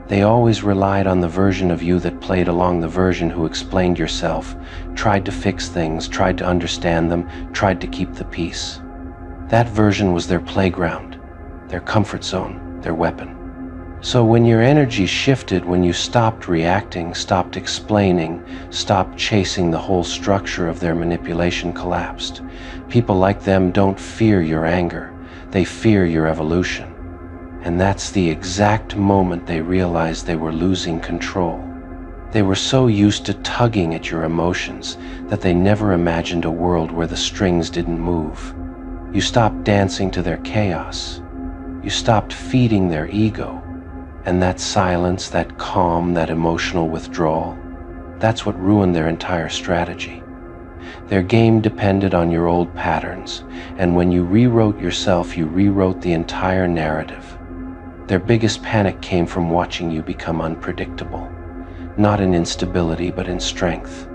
They always relied on the version of you that played along, the version who explained yourself, tried to fix things, tried to understand them, tried to keep the peace. That version was their playground, their comfort zone, their weapon. So when your energy shifted, when you stopped reacting, stopped explaining, stopped chasing, the whole structure of their manipulation collapsed. People like them don't fear your anger, they fear your evolution. And that's the exact moment they realized they were losing control. They were so used to tugging at your emotions that they never imagined a world where the strings didn't move. You stopped dancing to their chaos. You stopped feeding their ego. And that silence, that calm, that emotional withdrawal, that's what ruined their entire strategy. Their game depended on your old patterns, and when you rewrote yourself, you rewrote the entire narrative. Their biggest panic came from watching you become unpredictable, not in instability, but in strength.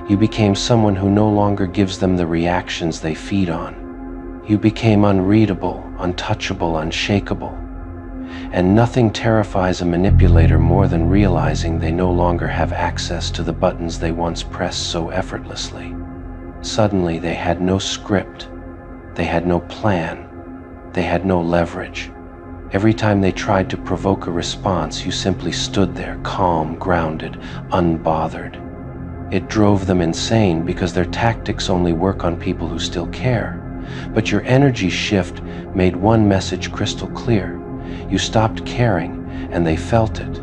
You became someone who no longer gives them the reactions they feed on. You became unreadable, untouchable, unshakable. And nothing terrifies a manipulator more than realizing they no longer have access to the buttons they once pressed so effortlessly. Suddenly, they had no script, they had no plan, they had no leverage. Every time they tried to provoke a response, you simply stood there, calm, grounded, unbothered. It drove them insane because their tactics only work on people who still care. But your energy shift made one message crystal clear. You stopped caring, and they felt it.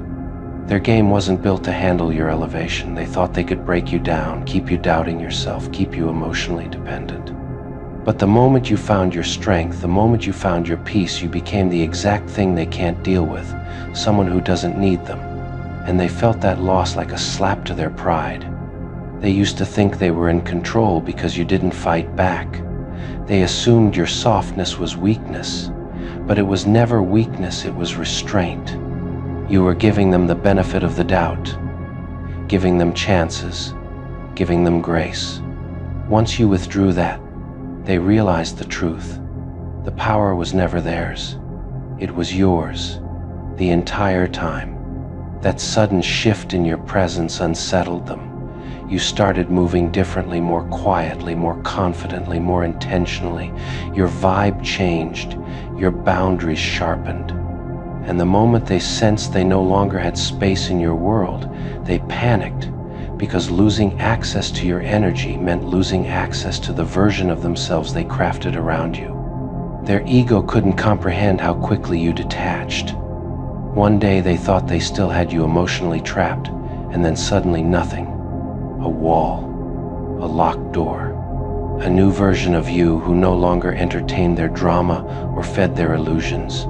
Their game wasn't built to handle your elevation. They thought they could break you down, keep you doubting yourself, keep you emotionally dependent. But the moment you found your strength, the moment you found your peace, you became the exact thing they can't deal with, someone who doesn't need them. And they felt that loss like a slap to their pride. They used to think they were in control because you didn't fight back. They assumed your softness was weakness. But it was never weakness, it was restraint. You were giving them the benefit of the doubt, giving them chances, giving them grace. Once you withdrew that, they realized the truth. The power was never theirs. It was yours, the entire time. That sudden shift in your presence unsettled them. You started moving differently, more quietly, more confidently, more intentionally. Your vibe changed, your boundaries sharpened. And the moment they sensed they no longer had space in your world, they panicked, because losing access to your energy meant losing access to the version of themselves they crafted around you. Their ego couldn't comprehend how quickly you detached. One day they thought they still had you emotionally trapped, and then suddenly nothing. A wall, a locked door, a new version of you who no longer entertained their drama or fed their illusions.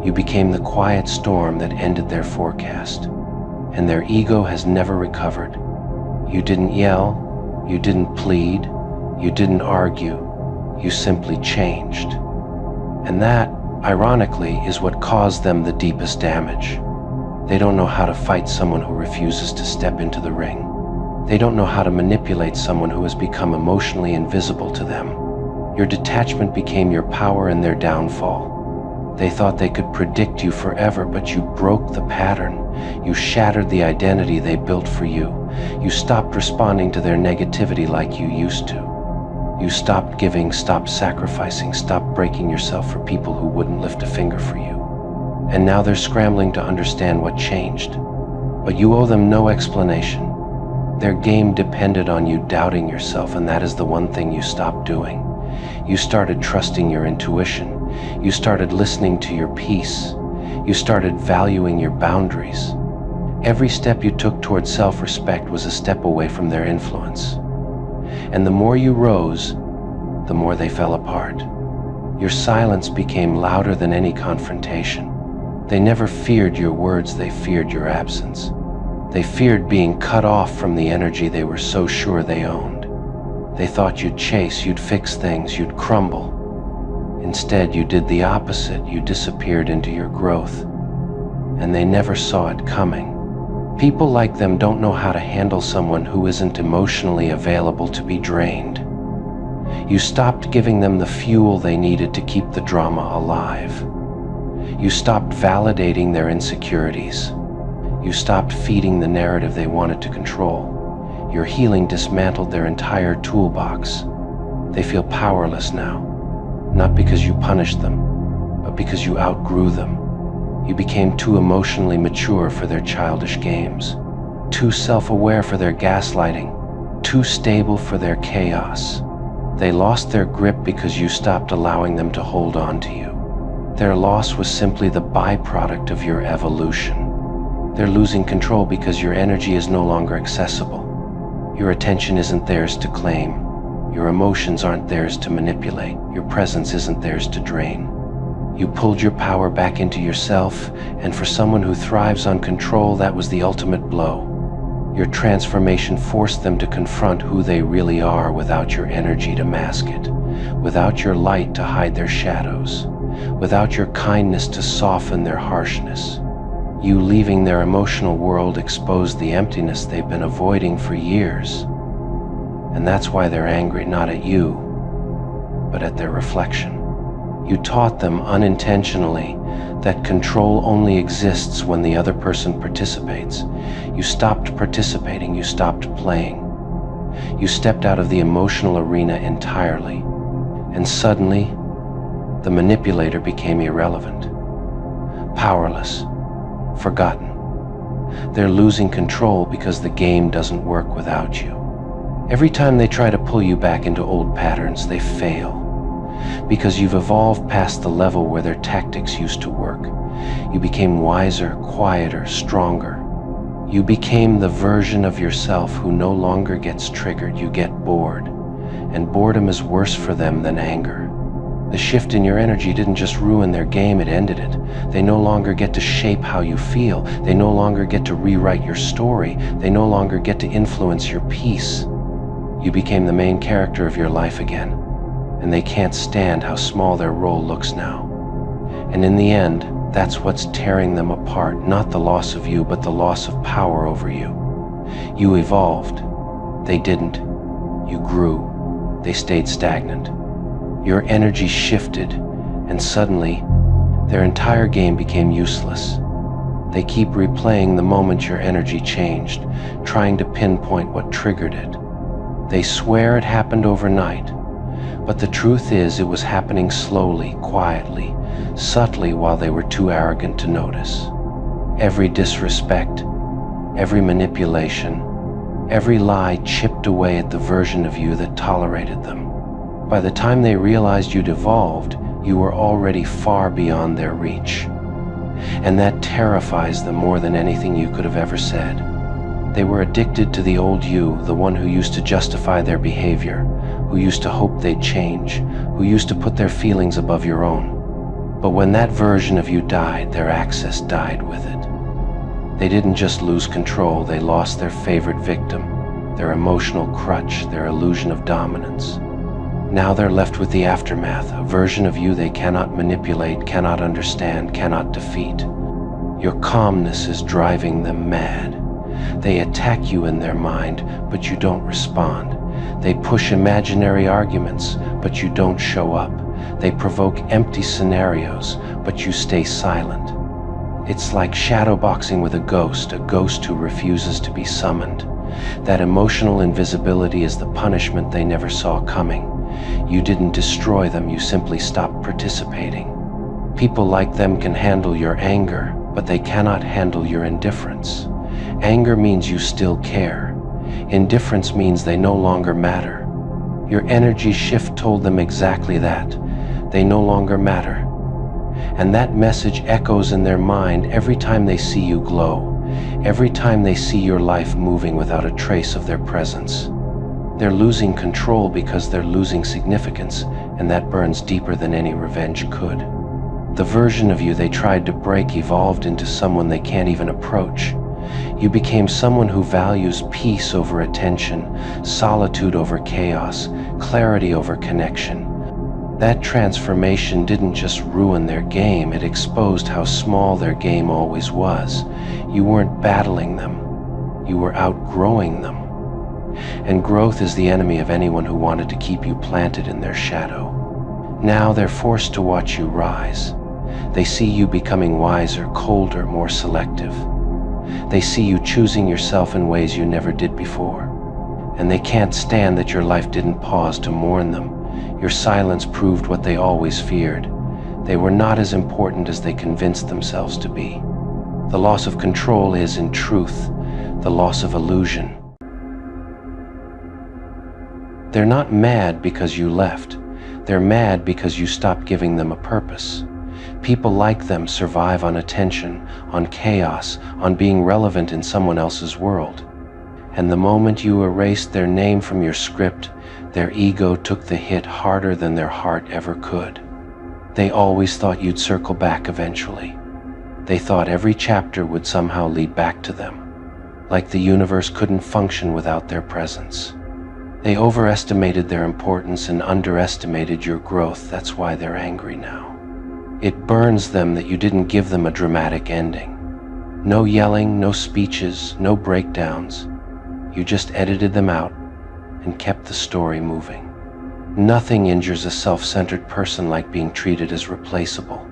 You became the quiet storm that ended their forecast, and their ego has never recovered. You didn't yell, you didn't plead, you didn't argue, you simply changed. And that, ironically, is what caused them the deepest damage. They don't know how to fight someone who refuses to step into the ring. They don't know how to manipulate someone who has become emotionally invisible to them. Your detachment became your power and their downfall. They thought they could predict you forever, but you broke the pattern. You shattered the identity they built for you. You stopped responding to their negativity like you used to. You stopped giving, stopped sacrificing, stopped breaking yourself for people who wouldn't lift a finger for you. And now they're scrambling to understand what changed. But you owe them no explanation. Their game depended on you doubting yourself, and that is the one thing you stopped doing. You started trusting your intuition. You started listening to your peace. You started valuing your boundaries. Every step you took towards self-respect was a step away from their influence. And the more you rose, the more they fell apart. Your silence became louder than any confrontation. They never feared your words, they feared your absence. They feared being cut off from the energy they were so sure they owned. They thought you'd chase, you'd fix things, you'd crumble. Instead, you did the opposite. You disappeared into your growth. And they never saw it coming. People like them don't know how to handle someone who isn't emotionally available to be drained. You stopped giving them the fuel they needed to keep the drama alive. You stopped validating their insecurities. You stopped feeding the narrative they wanted to control. Your healing dismantled their entire toolbox. They feel powerless now, not because you punished them, but because you outgrew them. You became too emotionally mature for their childish games, too self-aware for their gaslighting, too stable for their chaos. They lost their grip because you stopped allowing them to hold on to you. Their loss was simply the byproduct of your evolution. They're losing control because your energy is no longer accessible. Your attention isn't theirs to claim. Your emotions aren't theirs to manipulate. Your presence isn't theirs to drain. You pulled your power back into yourself, and for someone who thrives on control, that was the ultimate blow. Your transformation forced them to confront who they really are without your energy to mask it, without your light to hide their shadows, without your kindness to soften their harshness. You leaving their emotional world exposed the emptiness they've been avoiding for years. And that's why they're angry, not at you, but at their reflection. You taught them unintentionally that control only exists when the other person participates. You stopped participating, you stopped playing. You stepped out of the emotional arena entirely, and suddenly, the manipulator became irrelevant, powerless, forgotten. They're losing control because the game doesn't work without you. Every time they try to pull you back into old patterns, they fail. Because you've evolved past the level where their tactics used to work. You became wiser, quieter, stronger. You became the version of yourself who no longer gets triggered. You get bored. And boredom is worse for them than anger. The shift in your energy didn't just ruin their game, it ended it. They no longer get to shape how you feel. They no longer get to rewrite your story. They no longer get to influence your peace. You became the main character of your life again, and they can't stand how small their role looks now. And in the end, that's what's tearing them apart, not the loss of you, but the loss of power over you. You evolved. They didn't. You grew. They stayed stagnant. Your energy shifted, and suddenly, their entire game became useless. They keep replaying the moment your energy changed, trying to pinpoint what triggered it. They swear it happened overnight, but the truth is it was happening slowly, quietly, subtly, while they were too arrogant to notice. Every disrespect, every manipulation, every lie chipped away at the version of you that tolerated them. By the time they realized you'd evolved, you were already far beyond their reach. And that terrifies them more than anything you could have ever said. They were addicted to the old you, the one who used to justify their behavior, who used to hope they'd change, who used to put their feelings above your own. But when that version of you died, their access died with it. They didn't just lose control, they lost their favorite victim, their emotional crutch, their illusion of dominance. Now they're left with the aftermath, a version of you they cannot manipulate, cannot understand, cannot defeat. Your calmness is driving them mad. They attack you in their mind, but you don't respond. They push imaginary arguments, but you don't show up. They provoke empty scenarios, but you stay silent. It's like shadowboxing with a ghost who refuses to be summoned. That emotional invisibility is the punishment they never saw coming. You didn't destroy them, you simply stopped participating. People like them can handle your anger, but they cannot handle your indifference. Anger means you still care. Indifference means they no longer matter. Your energy shift told them exactly that. They no longer matter. And that message echoes in their mind every time they see you glow, every time they see your life moving without a trace of their presence. They're losing control because they're losing significance, and that burns deeper than any revenge could. The version of you they tried to break evolved into someone they can't even approach. You became someone who values peace over attention, solitude over chaos, clarity over connection. That transformation didn't just ruin their game, it exposed how small their game always was. You weren't battling them, you were outgrowing them. And growth is the enemy of anyone who wanted to keep you planted in their shadow. Now they're forced to watch you rise. They see you becoming wiser, colder, more selective. They see you choosing yourself in ways you never did before. And they can't stand that your life didn't pause to mourn them. Your silence proved what they always feared. They were not as important as they convinced themselves to be. The loss of control is, in truth, the loss of illusion. They're not mad because you left. They're mad because you stopped giving them a purpose. People like them survive on attention, on chaos, on being relevant in someone else's world. And the moment you erased their name from your script, their ego took the hit harder than their heart ever could. They always thought you'd circle back eventually. They thought every chapter would somehow lead back to them, like the universe couldn't function without their presence. They overestimated their importance and underestimated your growth. That's why they're angry now. It burns them that you didn't give them a dramatic ending. No yelling, no speeches, no breakdowns. You just edited them out and kept the story moving. Nothing injures a self-centered person like being treated as replaceable.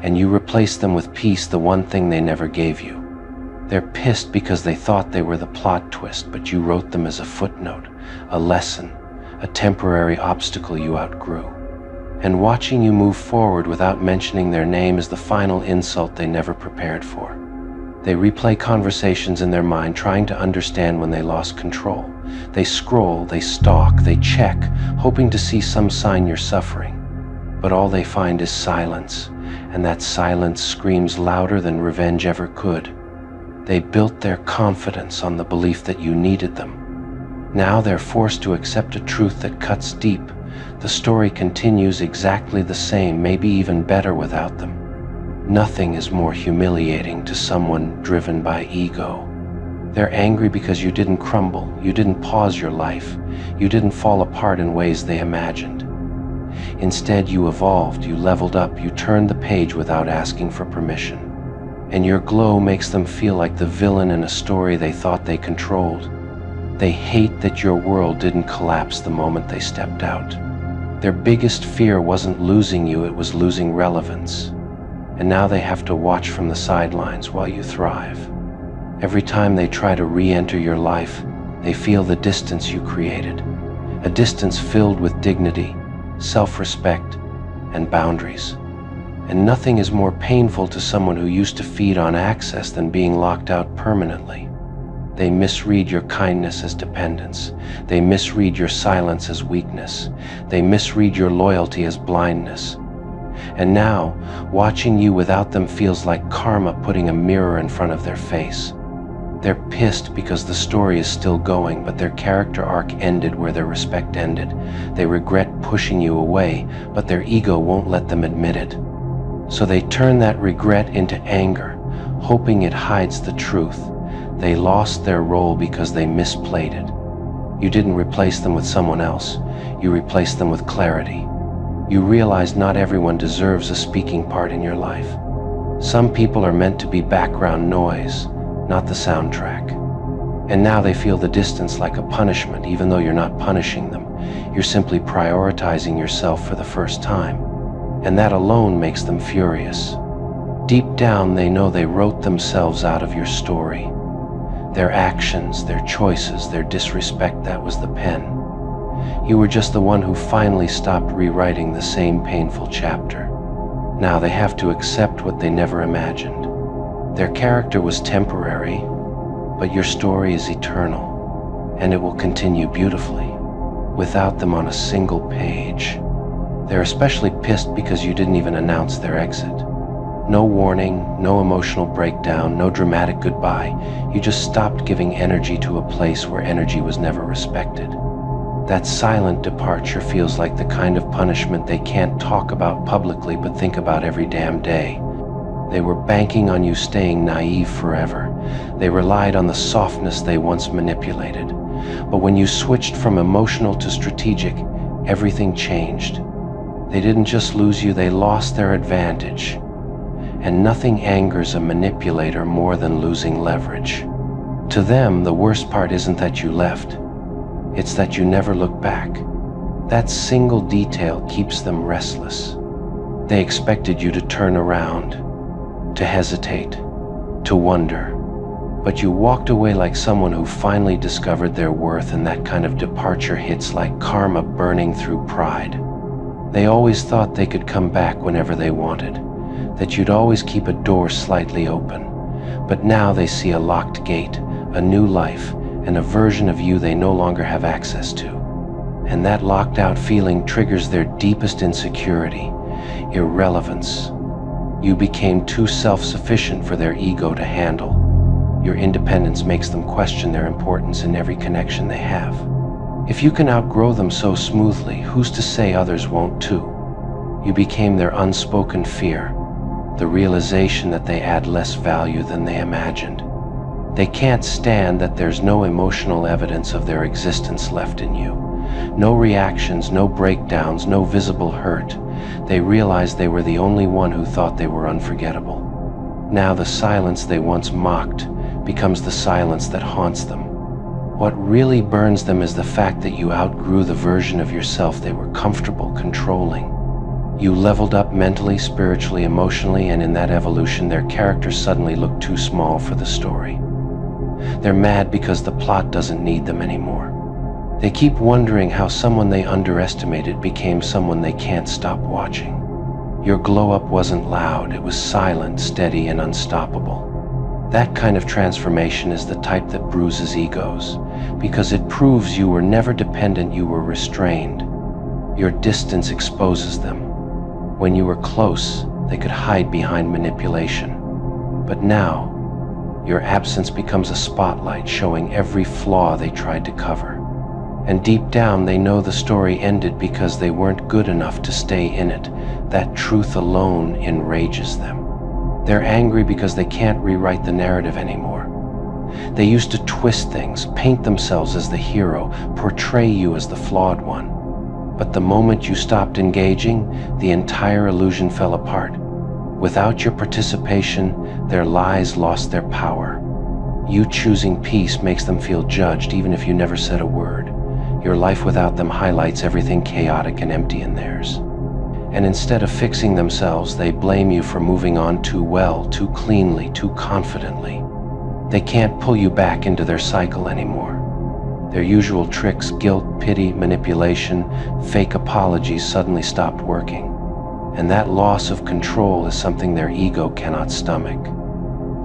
And you replaced them with peace, the one thing they never gave you. They're pissed because they thought they were the plot twist, but you wrote them as a footnote, a lesson, a temporary obstacle you outgrew. And watching you move forward without mentioning their name is the final insult they never prepared for. They replay conversations in their mind, trying to understand when they lost control. They scroll, they stalk, they check, hoping to see some sign you're suffering. But all they find is silence, and that silence screams louder than revenge ever could. They built their confidence on the belief that you needed them. Now they're forced to accept a truth that cuts deep. The story continues exactly the same, maybe even better without them. Nothing is more humiliating to someone driven by ego. They're angry because you didn't crumble, you didn't pause your life, you didn't fall apart in ways they imagined. Instead, you evolved, you leveled up, you turned the page without asking for permission. And your glow makes them feel like the villain in a story they thought they controlled. They hate that your world didn't collapse the moment they stepped out. Their biggest fear wasn't losing you, it was losing relevance. And now they have to watch from the sidelines while you thrive. Every time they try to re-enter your life, they feel the distance you created. A distance filled with dignity, self-respect, and boundaries. And nothing is more painful to someone who used to feed on access than being locked out permanently. They misread your kindness as dependence. They misread your silence as weakness. They misread your loyalty as blindness. And now, watching you without them feels like karma putting a mirror in front of their face. They're pissed because the story is still going, but their character arc ended where their respect ended. They regret pushing you away, but their ego won't let them admit it. So they turn that regret into anger, hoping it hides the truth. They lost their role because they misplayed it. You didn't replace them with someone else. You replaced them with clarity. You realized not everyone deserves a speaking part in your life. Some people are meant to be background noise, not the soundtrack. And now they feel the distance like a punishment, even though you're not punishing them. You're simply prioritizing yourself for the first time. And that alone makes them furious. Deep down, they know they wrote themselves out of your story. Their actions, their choices, their disrespect, that was the pen. You were just the one who finally stopped rewriting the same painful chapter. Now they have to accept what they never imagined. Their character was temporary, but your story is eternal, and it will continue beautifully, without them on a single page. They're especially pissed because you didn't even announce their exit. No warning, no emotional breakdown, no dramatic goodbye. You just stopped giving energy to a place where energy was never respected. That silent departure feels like the kind of punishment they can't talk about publicly but think about every damn day. They were banking on you staying naive forever. They relied on the softness they once manipulated. But when you switched from emotional to strategic, everything changed. They didn't just lose you, they lost their advantage. And nothing angers a manipulator more than losing leverage. To them, the worst part isn't that you left. It's that you never look back. That single detail keeps them restless. They expected you to turn around, to hesitate, to wonder. But you walked away like someone who finally discovered their worth, and that kind of departure hits like karma burning through pride. They always thought they could come back whenever they wanted, that you'd always keep a door slightly open. But now they see a locked gate, a new life, and a version of you they no longer have access to. And that locked out feeling triggers their deepest insecurity, irrelevance. You became too self-sufficient for their ego to handle. Your independence makes them question their importance in every connection they have. If you can outgrow them so smoothly, who's to say others won't too? You became their unspoken fear, the realization that they add less value than they imagined. They can't stand that there's no emotional evidence of their existence left in you. No reactions, no breakdowns, no visible hurt. They realized they were the only one who thought they were unforgettable. Now the silence they once mocked becomes the silence that haunts them. What really burns them is the fact that you outgrew the version of yourself they were comfortable controlling. You leveled up mentally, spiritually, emotionally, and in that evolution their characters suddenly look too small for the story. They're mad because the plot doesn't need them anymore. They keep wondering how someone they underestimated became someone they can't stop watching. Your glow-up wasn't loud, it was silent, steady, and unstoppable. That kind of transformation is the type that bruises egos, because it proves you were never dependent, you were restrained. Your distance exposes them. When you were close, they could hide behind manipulation. But now, your absence becomes a spotlight showing every flaw they tried to cover. And deep down, they know the story ended because they weren't good enough to stay in it. That truth alone enrages them. They're angry because they can't rewrite the narrative anymore. They used to twist things, paint themselves as the hero, portray you as the flawed one. But the moment you stopped engaging, the entire illusion fell apart. Without your participation, their lies lost their power. You choosing peace makes them feel judged even if you never said a word. Your life without them highlights everything chaotic and empty in theirs. And instead of fixing themselves, they blame you for moving on too well, too cleanly, too confidently. They can't pull you back into their cycle anymore. Their usual tricks, guilt, pity, manipulation, fake apologies suddenly stopped working. And that loss of control is something their ego cannot stomach.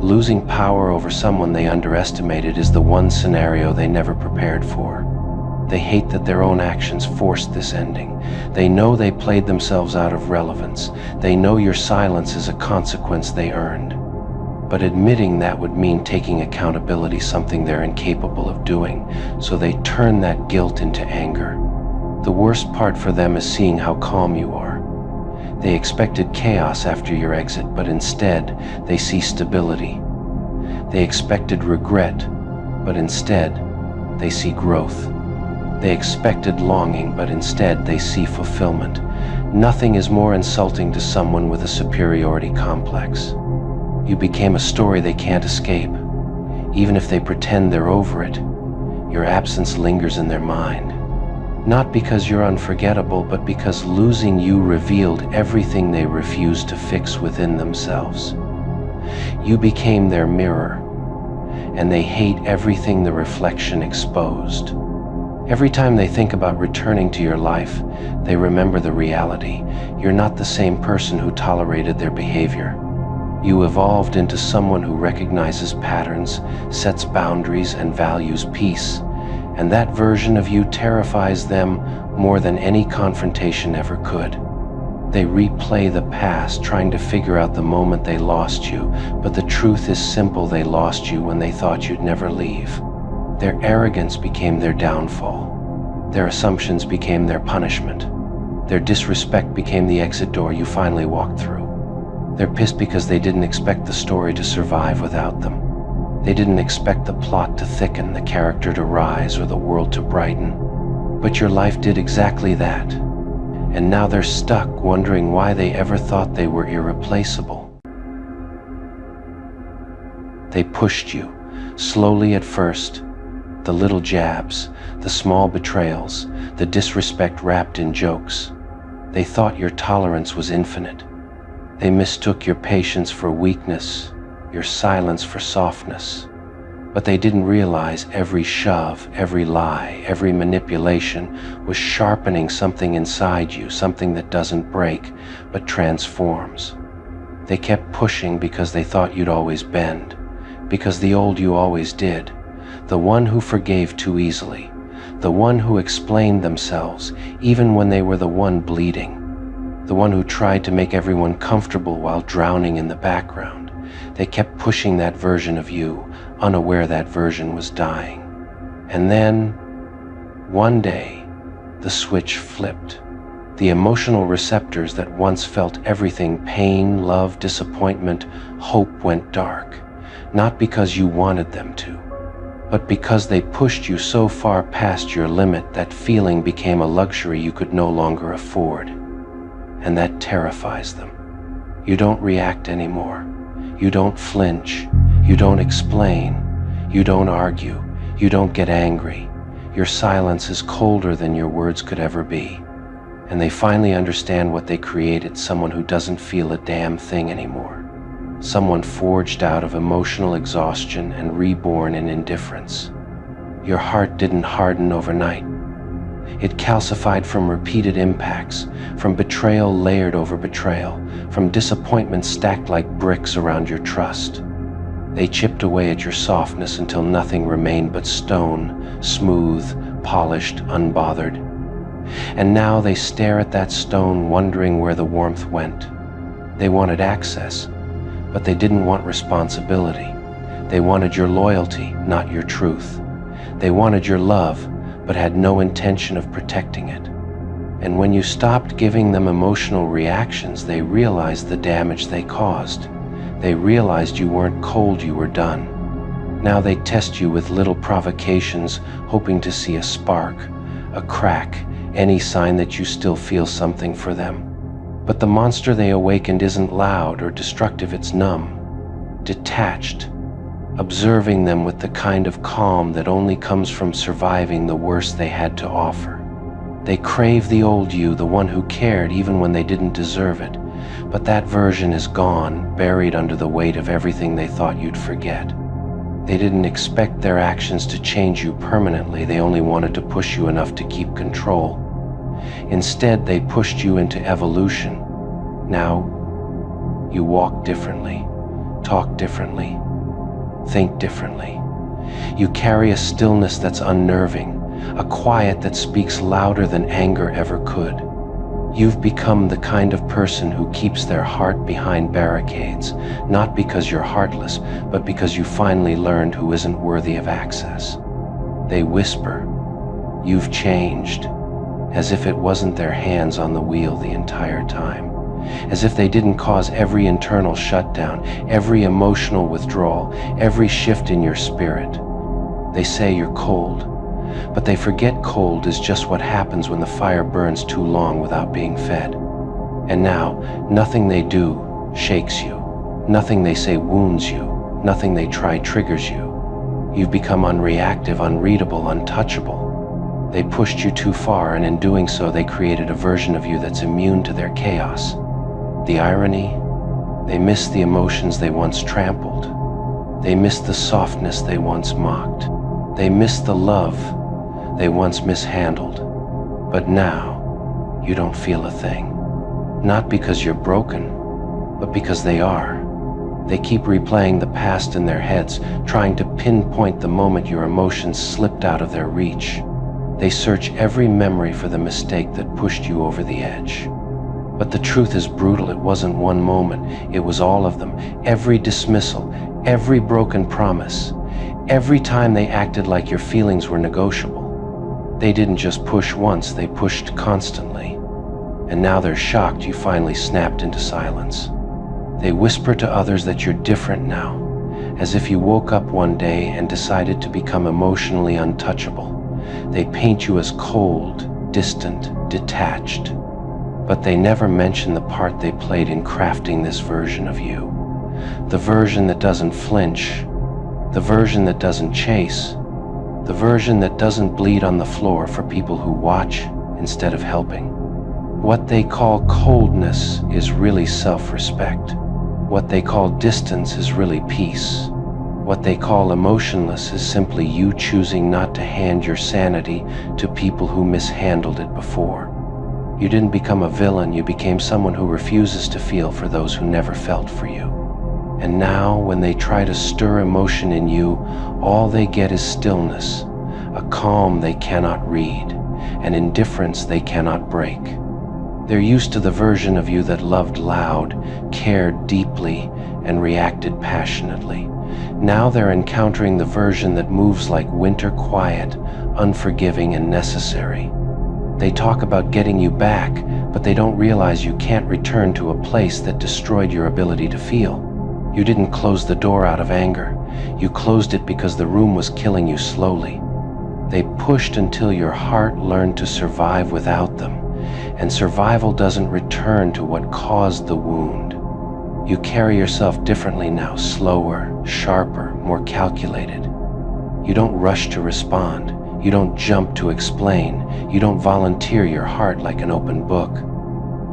Losing power over someone they underestimated is the one scenario they never prepared for. They hate that their own actions forced this ending. They know they played themselves out of relevance. They know your silence is a consequence they earned. But admitting that would mean taking accountability, something they're incapable of doing, so they turn that guilt into anger. The worst part for them is seeing how calm you are. They expected chaos after your exit, but instead they see stability. They expected regret, but instead they see growth. They expected longing, but instead they see fulfillment. Nothing is more insulting to someone with a superiority complex. You became a story they can't escape. Even if they pretend they're over it, your absence lingers in their mind. Not because you're unforgettable, but because losing you revealed everything they refused to fix within themselves. You became their mirror, and they hate everything the reflection exposed. Every time they think about returning to your life, they remember the reality. You're not the same person who tolerated their behavior. You evolved into someone who recognizes patterns, sets boundaries, and values peace. And that version of you terrifies them more than any confrontation ever could. They replay the past, trying to figure out the moment they lost you, but the truth is simple: they lost you when they thought you'd never leave. Their arrogance became their downfall. Their assumptions became their punishment. Their disrespect became the exit door you finally walked through. They're pissed because they didn't expect the story to survive without them. They didn't expect the plot to thicken, the character to rise, or the world to brighten. But your life did exactly that. And now they're stuck, wondering why they ever thought they were irreplaceable. They pushed you, slowly at first. The little jabs, the small betrayals, the disrespect wrapped in jokes. They thought your tolerance was infinite. They mistook your patience for weakness, your silence for softness. But they didn't realize every shove, every lie, every manipulation was sharpening something inside you, something that doesn't break, but transforms. They kept pushing because they thought you'd always bend, because the old you always did, the one who forgave too easily, the one who explained themselves even when they were the one bleeding, the one who tried to make everyone comfortable while drowning in the background. They kept pushing that version of you, unaware that version was dying. And then, one day, the switch flipped. The emotional receptors that once felt everything, pain, love, disappointment, hope, went dark. Not because you wanted them to, but because they pushed you so far past your limit that feeling became a luxury you could no longer afford. And that terrifies them. You don't react anymore. You don't flinch. You don't explain. You don't argue. You don't get angry. Your silence is colder than your words could ever be. And they finally understand what they created, someone who doesn't feel a damn thing anymore. Someone forged out of emotional exhaustion and reborn in indifference. Your heart didn't harden overnight. It calcified from repeated impacts, from betrayal layered over betrayal, from disappointment stacked like bricks around your trust. They chipped away at your softness until nothing remained but stone, smooth, polished, unbothered. And now they stare at that stone, wondering where the warmth went. They wanted access, but they didn't want responsibility. They wanted your loyalty, not your truth. They wanted your love, but had no intention of protecting it. And when you stopped giving them emotional reactions, they realized the damage they caused. They realized you weren't cold, you were done. Now they test you with little provocations, hoping to see a spark, a crack, any sign that you still feel something for them. But the monster they awakened isn't loud or destructive, it's numb, detached, observing them with the kind of calm that only comes from surviving the worst they had to offer. They crave the old you, the one who cared even when they didn't deserve it, but that version is gone, buried under the weight of everything they thought you'd forget. They didn't expect their actions to change you permanently, they only wanted to push you enough to keep control. Instead, they pushed you into evolution. Now, you walk differently, talk differently, think differently. You carry a stillness that's unnerving, a quiet that speaks louder than anger ever could. You've become the kind of person who keeps their heart behind barricades, not because you're heartless, but because you finally learned who isn't worthy of access. They whisper, "You've changed," as if it wasn't their hands on the wheel the entire time. As if they didn't cause every internal shutdown, every emotional withdrawal, every shift in your spirit. They say you're cold, but they forget cold is just what happens when the fire burns too long without being fed. And now, nothing they do shakes you. Nothing they say wounds you. Nothing they try triggers you. You've become unreactive, unreadable, untouchable. They pushed you too far, and in doing so, they created a version of you that's immune to their chaos. The irony? They miss the emotions they once trampled. They miss the softness they once mocked. They miss the love they once mishandled. But now, you don't feel a thing. Not because you're broken, but because they are. They keep replaying the past in their heads, trying to pinpoint the moment your emotions slipped out of their reach. They search every memory for the mistake that pushed you over the edge. But the truth is brutal. It wasn't one moment, it was all of them. Every dismissal, every broken promise, every time they acted like your feelings were negotiable. They didn't just push once, they pushed constantly. And now they're shocked you finally snapped into silence. They whisper to others that you're different now, as if you woke up one day and decided to become emotionally untouchable. They paint you as cold, distant, detached. But they never mention the part they played in crafting this version of you. The version that doesn't flinch, the version that doesn't chase, the version that doesn't bleed on the floor for people who watch instead of helping. What they call coldness is really self-respect. What they call distance is really peace. What they call emotionless is simply you choosing not to hand your sanity to people who mishandled it before. You didn't become a villain, you became someone who refuses to feel for those who never felt for you. And now, when they try to stir emotion in you, all they get is stillness, a calm they cannot read, an indifference they cannot break. They're used to the version of you that loved loud, cared deeply, and reacted passionately. Now they're encountering the version that moves like winter quiet, unforgiving and necessary. They talk about getting you back, but they don't realize you can't return to a place that destroyed your ability to feel. You didn't close the door out of anger. You closed it because the room was killing you slowly. They pushed until your heart learned to survive without them, and survival doesn't return to what caused the wound. You carry yourself differently now, slower, sharper, more calculated. You don't rush to respond. You don't jump to explain. You don't volunteer your heart like an open book.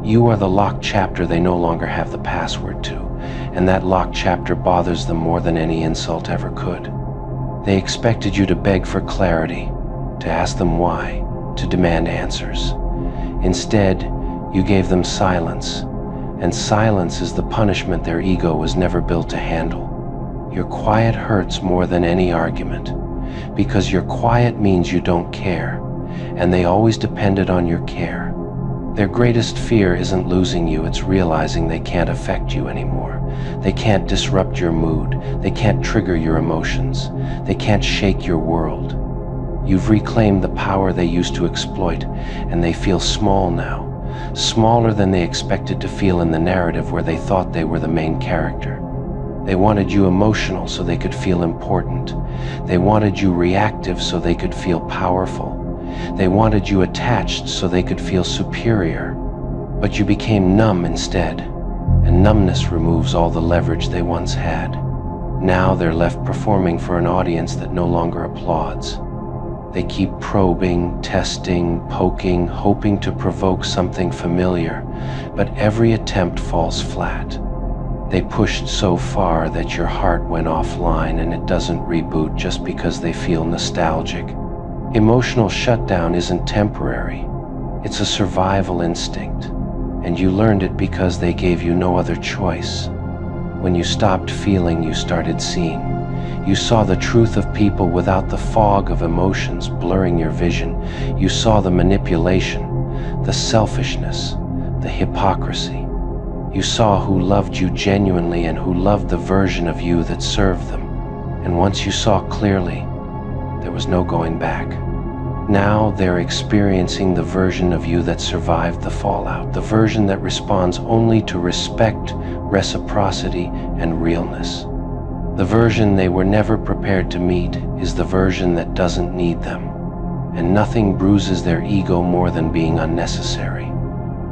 You are the locked chapter they no longer have the password to, and that locked chapter bothers them more than any insult ever could. They expected you to beg for clarity, to ask them why, to demand answers. Instead, you gave them silence, and silence is the punishment their ego was never built to handle. Your quiet hurts more than any argument, because your quiet means you don't care, and they always depended on your care. Their greatest fear isn't losing you, it's realizing they can't affect you anymore. They can't disrupt your mood, they can't trigger your emotions, they can't shake your world. You've reclaimed the power they used to exploit, and they feel small now, smaller than they expected to feel in the narrative where they thought they were the main character. They wanted you emotional so they could feel important. They wanted you reactive so they could feel powerful. They wanted you attached so they could feel superior. But you became numb instead, and numbness removes all the leverage they once had. Now they're left performing for an audience that no longer applauds. They keep probing, testing, poking, hoping to provoke something familiar, but every attempt falls flat. They pushed so far that your heart went offline and it doesn't reboot just because they feel nostalgic. Emotional shutdown isn't temporary. It's a survival instinct, and you learned it because they gave you no other choice. When you stopped feeling, you started seeing. You saw the truth of people without the fog of emotions blurring your vision. You saw the manipulation, the selfishness, the hypocrisy. You saw who loved you genuinely and who loved the version of you that served them. And once you saw clearly, there was no going back. Now they're experiencing the version of you that survived the fallout, the version that responds only to respect, reciprocity, and realness. The version they were never prepared to meet is the version that doesn't need them, and nothing bruises their ego more than being unnecessary.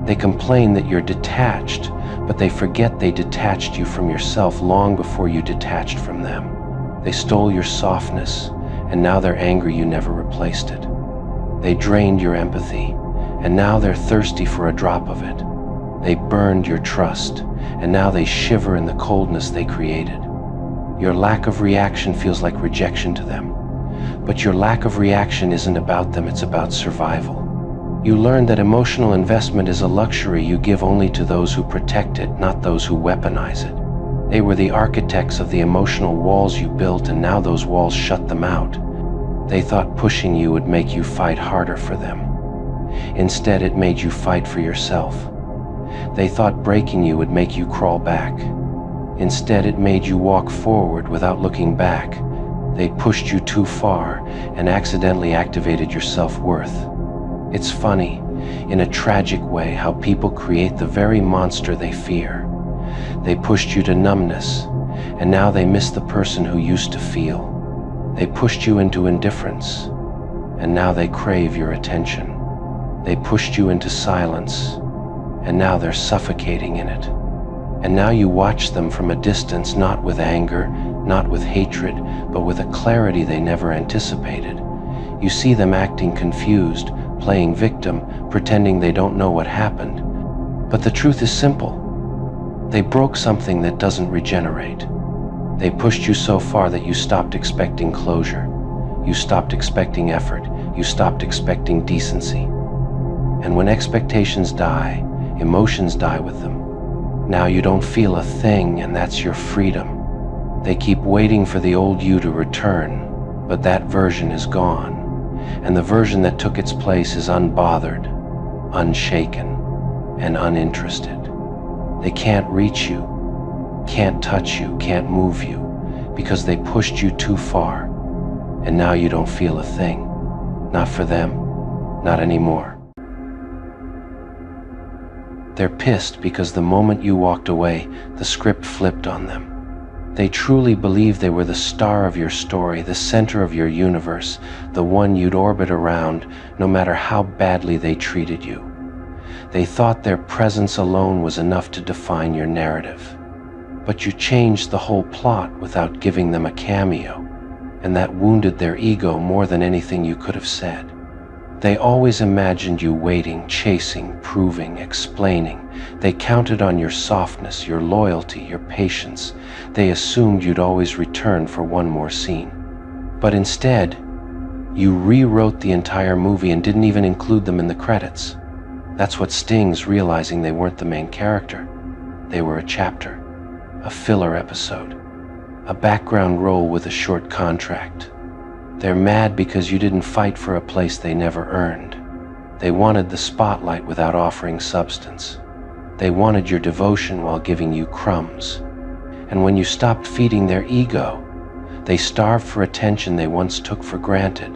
They complain that you're detached, but they forget they detached you from yourself long before you detached from them. They stole your softness, and now they're angry you never replaced it. They drained your empathy, and now they're thirsty for a drop of it. They burned your trust, and now they shiver in the coldness they created. Your lack of reaction feels like rejection to them, but your lack of reaction isn't about them, it's about survival. You learned that emotional investment is a luxury you give only to those who protect it, not those who weaponize it. They were the architects of the emotional walls you built, and now those walls shut them out. They thought pushing you would make you fight harder for them. Instead, it made you fight for yourself. They thought breaking you would make you crawl back. Instead, it made you walk forward without looking back. They pushed you too far and accidentally activated your self-worth. It's funny, in a tragic way, how people create the very monster they fear. They pushed you to numbness, and now they miss the person who used to feel. They pushed you into indifference, and now they crave your attention. They pushed you into silence, and now they're suffocating in it. And now you watch them from a distance, not with anger, not with hatred, but with a clarity they never anticipated. You see them acting confused, playing victim, pretending they don't know what happened. But the truth is simple. They broke something that doesn't regenerate. They pushed you so far that you stopped expecting closure. You stopped expecting effort. You stopped expecting decency. And when expectations die, emotions die with them. Now you don't feel a thing, and that's your freedom. They keep waiting for the old you to return, but that version is gone. And the version that took its place is unbothered, unshaken, and uninterested. They can't reach you, can't touch you, can't move you, because they pushed you too far. And now you don't feel a thing. Not for them, not anymore. They're pissed because the moment you walked away, the script flipped on them. They truly believed they were the star of your story, the center of your universe, the one you'd orbit around, no matter how badly they treated you. They thought their presence alone was enough to define your narrative. But you changed the whole plot without giving them a cameo, and that wounded their ego more than anything you could have said. They always imagined you waiting, chasing, proving, explaining. They counted on your softness, your loyalty, your patience. They assumed you'd always return for one more scene. But instead, you rewrote the entire movie and didn't even include them in the credits. That's what stings, realizing they weren't the main character. They were a chapter, a filler episode, a background role with a short contract. They're mad because you didn't fight for a place they never earned. They wanted the spotlight without offering substance. They wanted your devotion while giving you crumbs. And when you stopped feeding their ego, they starved for attention they once took for granted.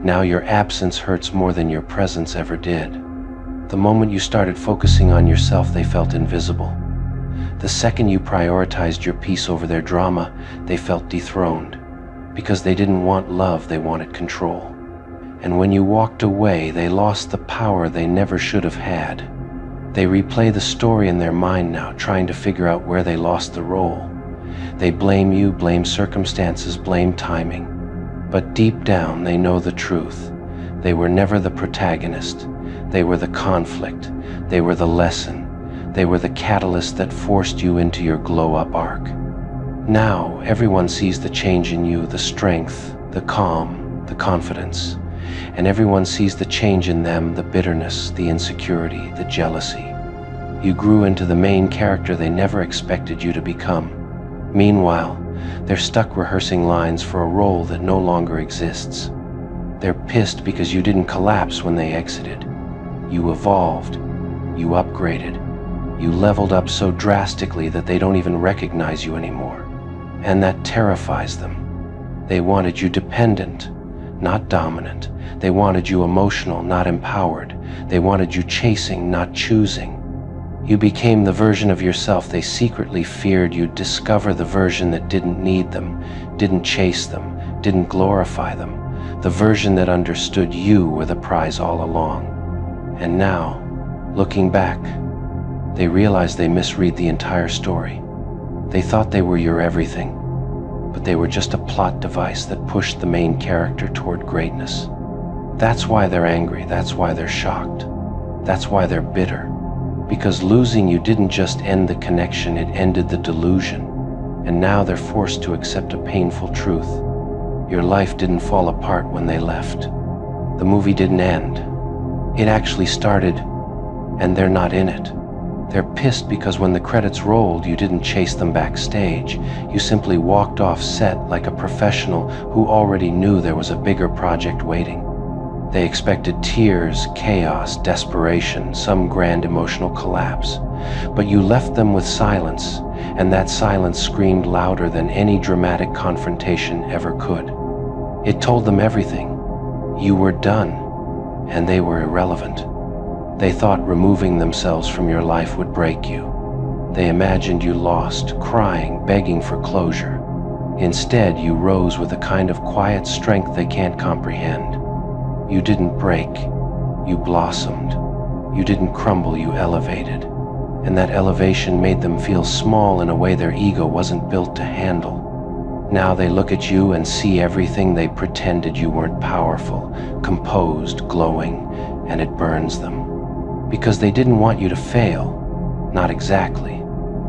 Now your absence hurts more than your presence ever did. The moment you started focusing on yourself, they felt invisible. The second you prioritized your peace over their drama, they felt dethroned. Because they didn't want love, they wanted control. And when you walked away, they lost the power they never should have had. They replay the story in their mind now, trying to figure out where they lost the role. They blame you, blame circumstances, blame timing. But deep down, they know the truth. They were never the protagonist. They were the conflict. They were the lesson. They were the catalyst that forced you into your glow-up arc. Now, everyone sees the change in you, the strength, the calm, the confidence. And everyone sees the change in them, the bitterness, the insecurity, the jealousy. You grew into the main character they never expected you to become. Meanwhile, they're stuck rehearsing lines for a role that no longer exists. They're pissed because you didn't collapse when they exited. You evolved. You upgraded. You leveled up so drastically that they don't even recognize you anymore. And that terrifies them. They wanted you dependent, not dominant. They wanted you emotional, not empowered. They wanted you chasing, not choosing. You became the version of yourself they secretly feared you'd discover, the version that didn't need them, didn't chase them, didn't glorify them, the version that understood you were the prize all along. And now, looking back, they realized they misread the entire story. They thought they were your everything, but they were just a plot device that pushed the main character toward greatness. That's why they're angry, that's why they're shocked, that's why they're bitter. Because losing you didn't just end the connection, it ended the delusion. And now they're forced to accept a painful truth. Your life didn't fall apart when they left. The movie didn't end. It actually started, and they're not in it. They're pissed because when the credits rolled, you didn't chase them backstage. You simply walked off set like a professional who already knew there was a bigger project waiting. They expected tears, chaos, desperation, some grand emotional collapse. But you left them with silence, and that silence screamed louder than any dramatic confrontation ever could. It told them everything. You were done, and they were irrelevant. They thought removing themselves from your life would break you. They imagined you lost, crying, begging for closure. Instead, you rose with a kind of quiet strength they can't comprehend. You didn't break, you blossomed. You didn't crumble, you elevated. And that elevation made them feel small in a way their ego wasn't built to handle. Now they look at you and see everything they pretended you weren't: powerful, composed, glowing, and it burns them. Because they didn't want you to fail. Not exactly.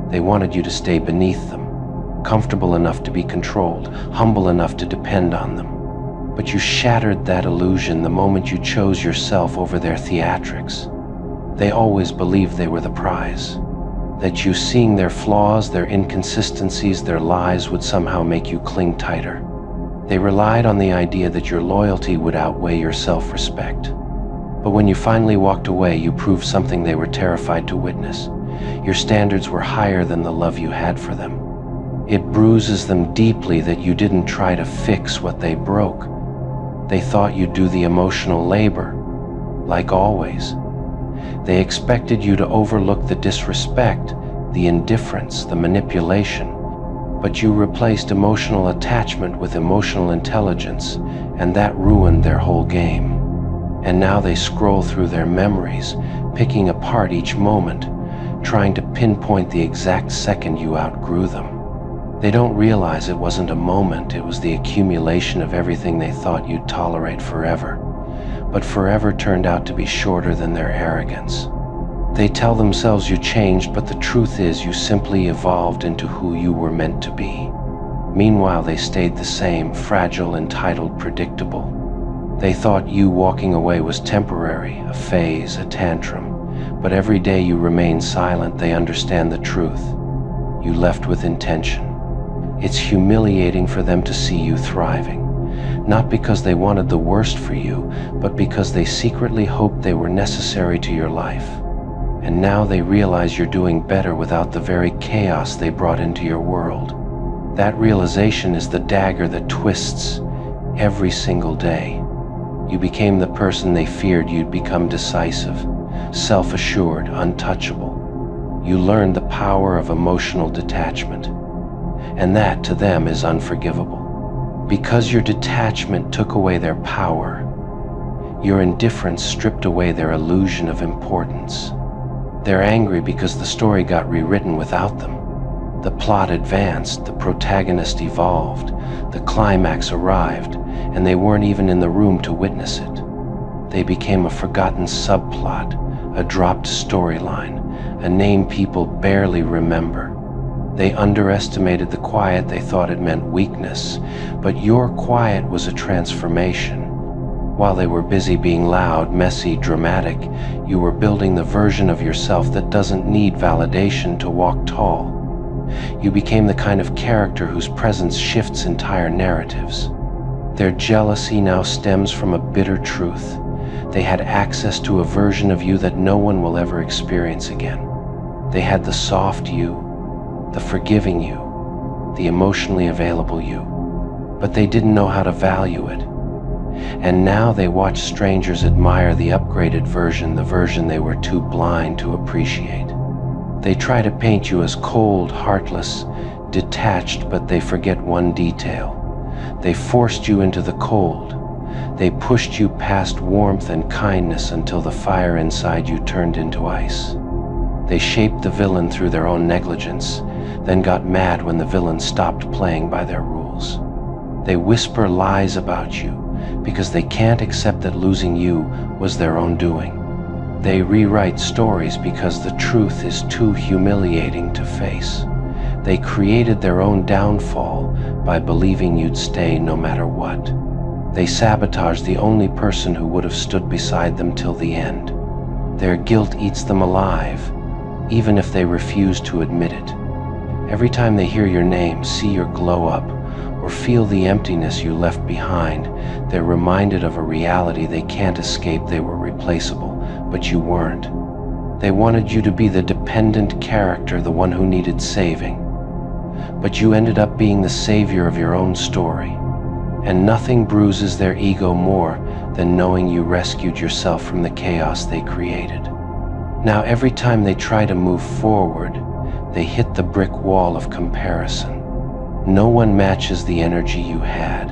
They wanted you to stay beneath them. comfortable enough to be controlled, humble enough to depend on them. But you shattered that illusion the moment you chose yourself over their theatrics. They always believed they were the prize, that you seeing their flaws, their inconsistencies, their lies would somehow make you cling tighter. They relied on the idea that your loyalty would outweigh your self-respect. But when you finally walked away, you proved something they were terrified to witness. Your standards were higher than the love you had for them. It bruises them deeply that you didn't try to fix what they broke. They thought you'd do the emotional labor, like always. They expected you to overlook the disrespect, the indifference, the manipulation, but you replaced emotional attachment with emotional intelligence, and that ruined their whole game. And now they scroll through their memories, picking apart each moment, trying to pinpoint the exact second you outgrew them. They don't realize it wasn't a moment, it was the accumulation of everything they thought you'd tolerate forever. But forever turned out to be shorter than their arrogance. They tell themselves you changed, but the truth is you simply evolved into who you were meant to be. Meanwhile, they stayed the same, fragile, entitled, predictable. They thought you walking away was temporary, a phase, a tantrum. But every day you remain silent, they understand the truth. You left with intention. It's humiliating for them to see you thriving. Not because they wanted the worst for you, but because they secretly hoped they were necessary to your life. And now they realize you're doing better without the very chaos they brought into your world. That realization is the dagger that twists every single day. You became the person they feared you'd become: decisive, self-assured, untouchable. You learned the power of emotional detachment. And that, to them, is unforgivable. Because your detachment took away their power, your indifference stripped away their illusion of importance. They're angry because the story got rewritten without them. The plot advanced, the protagonist evolved, the climax arrived, and they weren't even in the room to witness it. They became a forgotten subplot, a dropped storyline, a name people barely remember. They underestimated the quiet. They thought it meant weakness, but your quiet was a transformation. While they were busy being loud, messy, dramatic, you were building the version of yourself that doesn't need validation to walk tall. You became the kind of character whose presence shifts entire narratives. Their jealousy now stems from a bitter truth. They had access to a version of you that no one will ever experience again. They had the soft you, the forgiving you, the emotionally available you, but they didn't know how to value it. And now they watch strangers admire the upgraded version, the version they were too blind to appreciate. They try to paint you as cold, heartless, detached, but they forget one detail. They forced you into the cold. They pushed you past warmth and kindness until the fire inside you turned into ice. They shaped the villain through their own negligence, then got mad when the villain stopped playing by their rules. They whisper lies about you because they can't accept that losing you was their own doing. They rewrite stories because the truth is too humiliating to face. They created their own downfall by believing you'd stay no matter what. They sabotaged the only person who would have stood beside them till the end. Their guilt eats them alive, even if they refuse to admit it. Every time they hear your name, see your glow up, or feel the emptiness you left behind, they're reminded of a reality they can't escape. They were replaceable, but you weren't. They wanted you to be the dependent character, the one who needed saving. But you ended up being the savior of your own story. And nothing bruises their ego more than knowing you rescued yourself from the chaos they created. Now every time they try to move forward, they hit the brick wall of comparison. No one matches the energy you had.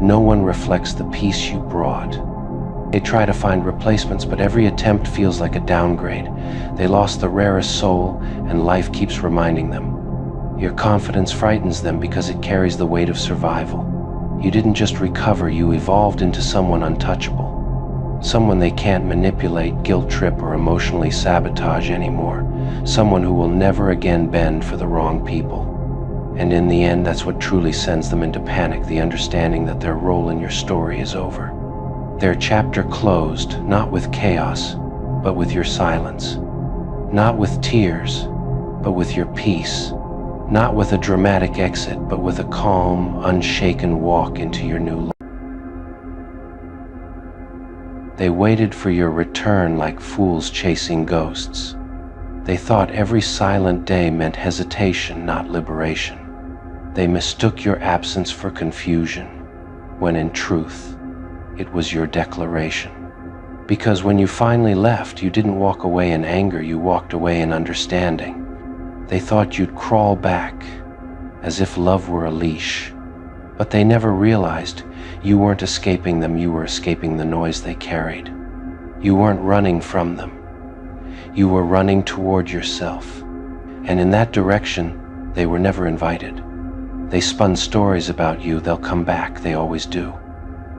No one reflects the peace you brought. They try to find replacements, but every attempt feels like a downgrade. They lost the rarest soul, and life keeps reminding them. Your confidence frightens them because it carries the weight of survival. You didn't just recover, you evolved into someone untouchable. Someone they can't manipulate, guilt trip, or emotionally sabotage anymore. Someone who will never again bend for the wrong people. And in the end, that's what truly sends them into panic, the understanding that their role in your story is over. Their chapter closed, not with chaos, but with your silence. Not with tears, but with your peace. Not with a dramatic exit, but with a calm, unshaken walk into your new life. They waited for your return like fools chasing ghosts. They thought every silent day meant hesitation, not liberation. They mistook your absence for confusion, when in truth, it was your declaration. Because when you finally left, you didn't walk away in anger, you walked away in understanding. They thought you'd crawl back, as if love were a leash. But they never realized you weren't escaping them, you were escaping the noise they carried. You weren't running from them. You were running toward yourself. And in that direction, they were never invited. They spun stories about you, they'll come back, they always do.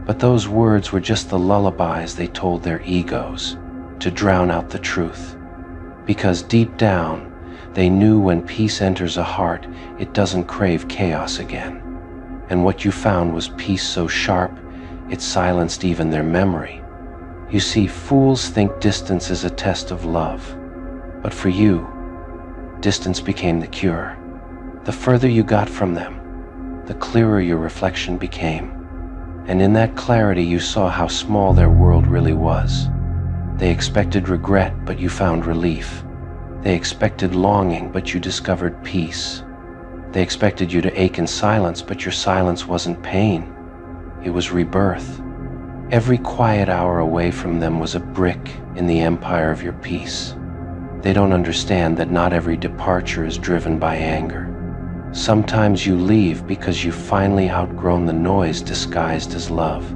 But those words were just the lullabies they told their egos to drown out the truth. Because deep down, they knew when peace enters a heart, it doesn't crave chaos again. And what you found was peace so sharp, it silenced even their memory. You see, fools think distance is a test of love. But for you, distance became the cure. The further you got from them, the clearer your reflection became. And in that clarity, you saw how small their world really was. They expected regret, but you found relief. They expected longing, but you discovered peace. They expected you to ache in silence, but your silence wasn't pain. It was rebirth. Every quiet hour away from them was a brick in the empire of your peace. They don't understand that not every departure is driven by anger. Sometimes you leave because you've finally outgrown the noise disguised as love.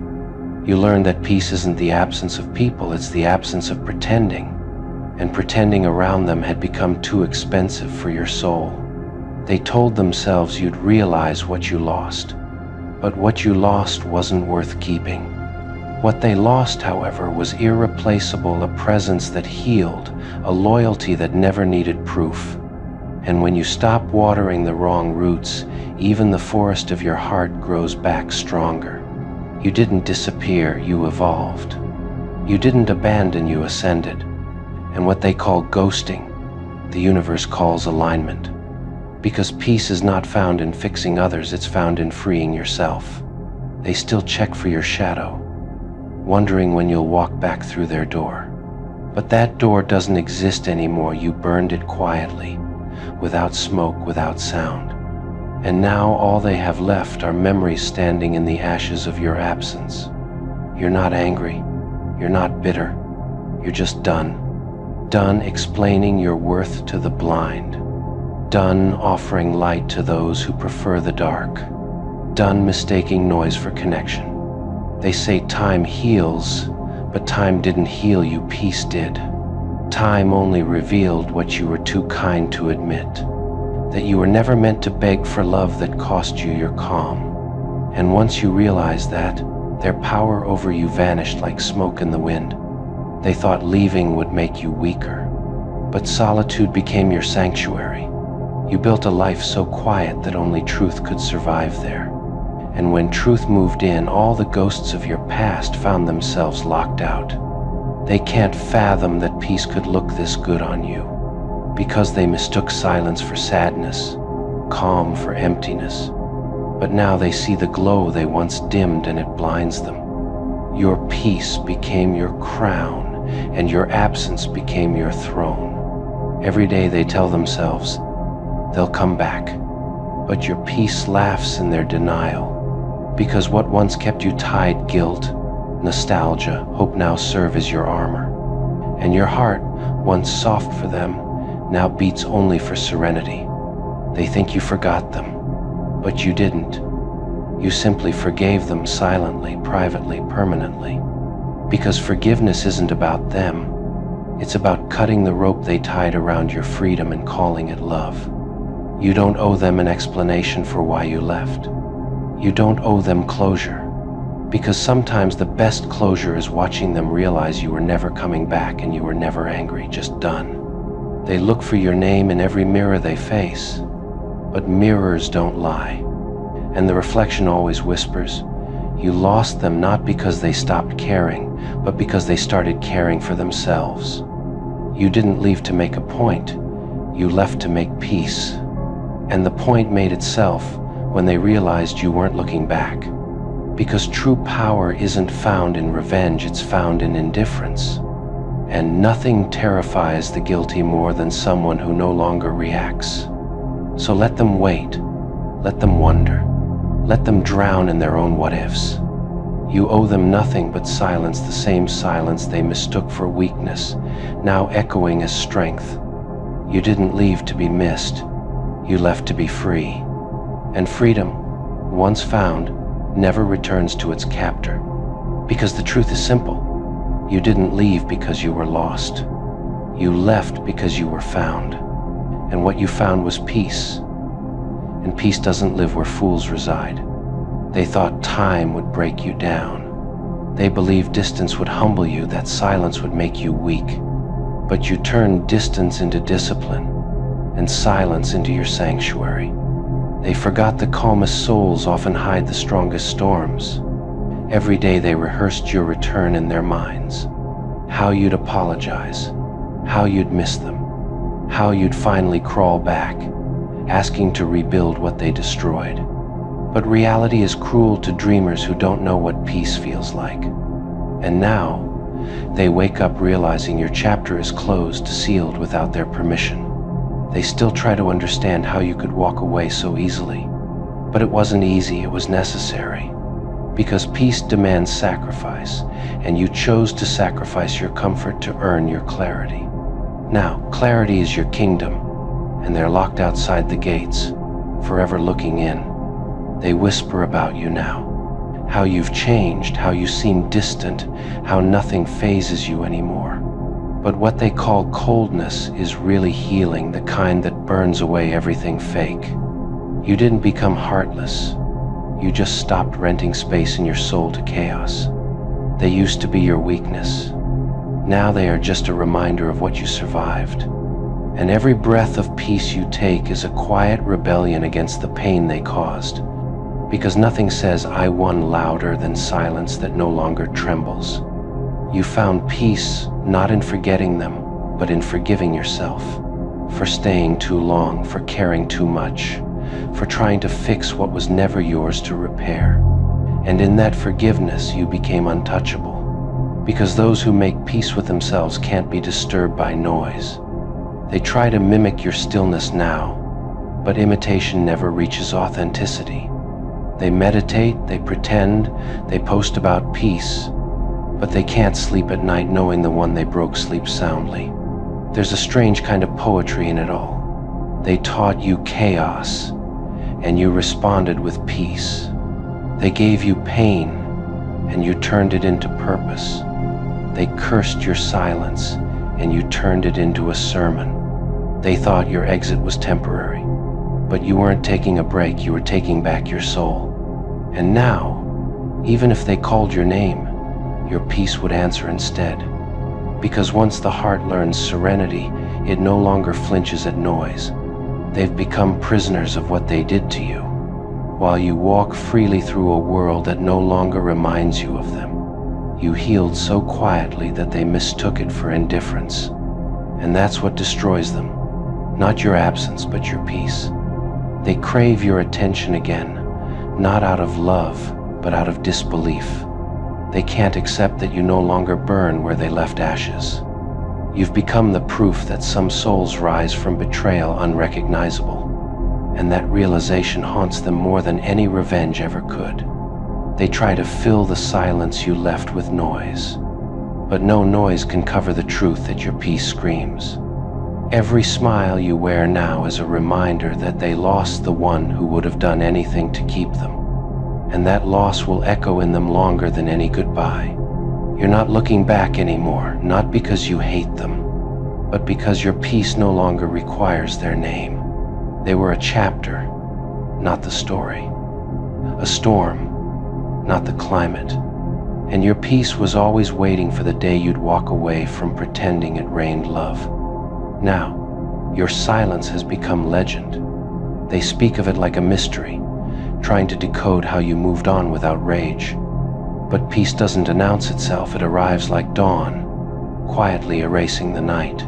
You learn that peace isn't the absence of people, it's the absence of pretending. And pretending around them had become too expensive for your soul. They told themselves you'd realize what you lost. But what you lost wasn't worth keeping. What they lost, however, was irreplaceable, a presence that healed, a loyalty that never needed proof. And when you stop watering the wrong roots, even the forest of your heart grows back stronger. You didn't disappear, you evolved. You didn't abandon, you ascended. And what they call ghosting, the universe calls alignment. Because peace is not found in fixing others, it's found in freeing yourself. They still check for your shadow, wondering when you'll walk back through their door. But that door doesn't exist anymore, you burned it quietly, without smoke, without sound. And now all they have left are memories standing in the ashes of your absence. You're not angry, you're not bitter, you're just done. Done explaining your worth to the blind. Done offering light to those who prefer the dark. Done mistaking noise for connection. They say time heals, but time didn't heal you, peace did. Time only revealed what you were too kind to admit. That you were never meant to beg for love that cost you your calm. And once you realized that, their power over you vanished like smoke in the wind. They thought leaving would make you weaker, but solitude became your sanctuary. You built a life so quiet that only truth could survive there. And when truth moved in, all the ghosts of your past found themselves locked out. They can't fathom that peace could look this good on you, because they mistook silence for sadness, calm for emptiness. But now they see the glow they once dimmed and it blinds them. Your peace became your crown, and your absence became your throne. Every day they tell themselves they'll come back, but your peace laughs in their denial, because what once kept you tied, guilt, nostalgia, hope, now serve as your armor. And your heart, once soft for them, now beats only for serenity. They think you forgot them, but you didn't. You simply forgave them silently, privately, permanently. Because forgiveness isn't about them. It's about cutting the rope they tied around your freedom and calling it love. You don't owe them an explanation for why you left. You don't owe them closure. Because sometimes the best closure is watching them realize you were never coming back and you were never angry, just done. They look for your name in every mirror they face. But mirrors don't lie, and the reflection always whispers, you lost them not because they stopped caring, but because they started caring for themselves. You didn't leave to make a point, you left to make peace. And the point made itself when they realized you weren't looking back. Because true power isn't found in revenge, it's found in indifference. And nothing terrifies the guilty more than someone who no longer reacts. So let them wait, let them wonder, let them drown in their own what-ifs. You owe them nothing but silence, the same silence they mistook for weakness, now echoing as strength. You didn't leave to be missed, you left to be free. And freedom, once found, never returns to its captor. Because the truth is simple. You didn't leave because you were lost. You left because you were found. And what you found was peace. And peace doesn't live where fools reside. They thought time would break you down. They believed distance would humble you, that silence would make you weak. But you turned distance into discipline, and silence into your sanctuary. They forgot the calmest souls often hide the strongest storms. Every day they rehearsed your return in their minds. How you'd apologize, how you'd miss them, how you'd finally crawl back, asking to rebuild what they destroyed. But reality is cruel to dreamers who don't know what peace feels like. And now, they wake up realizing your chapter is closed, sealed without their permission. They still try to understand how you could walk away so easily. But it wasn't easy, it was necessary. Because peace demands sacrifice, and you chose to sacrifice your comfort to earn your clarity. Now, clarity is your kingdom, and they're locked outside the gates, forever looking in. They whisper about you now. How you've changed, how you seem distant, how nothing phases you anymore. But what they call coldness is really healing, the kind that burns away everything fake. You didn't become heartless. You just stopped renting space in your soul to chaos. They used to be your weakness. Now they are just a reminder of what you survived. And every breath of peace you take is a quiet rebellion against the pain they caused. Because nothing says I won louder than silence that no longer trembles. You found peace not in forgetting them, but in forgiving yourself. For staying too long, for caring too much, for trying to fix what was never yours to repair. And in that forgiveness you became untouchable. Because those who make peace with themselves can't be disturbed by noise. They try to mimic your stillness now, but imitation never reaches authenticity. They meditate, they pretend, they post about peace, but they can't sleep at night knowing the one they broke sleeps soundly. There's a strange kind of poetry in it all. They taught you chaos, and you responded with peace. They gave you pain, and you turned it into purpose. They cursed your silence, and you turned it into a sermon. They thought your exit was temporary, but you weren't taking a break, you were taking back your soul. And now, even if they called your name, your peace would answer instead. Because once the heart learns serenity, it no longer flinches at noise. They've become prisoners of what they did to you, while you walk freely through a world that no longer reminds you of them. You healed so quietly that they mistook it for indifference. And that's what destroys them. Not your absence, but your peace. They crave your attention again, not out of love, but out of disbelief. They can't accept that you no longer burn where they left ashes. You've become the proof that some souls rise from betrayal unrecognizable, and that realization haunts them more than any revenge ever could. They try to fill the silence you left with noise, but no noise can cover the truth that your peace screams. Every smile you wear now is a reminder that they lost the one who would have done anything to keep them. And that loss will echo in them longer than any goodbye. You're not looking back anymore, not because you hate them, but because your peace no longer requires their name. They were a chapter, not the story. A storm, not the climate. And your peace was always waiting for the day you'd walk away from pretending it rained love. Now, your silence has become legend. They speak of it like a mystery, trying to decode how you moved on without rage. But peace doesn't announce itself, it arrives like dawn, quietly erasing the night.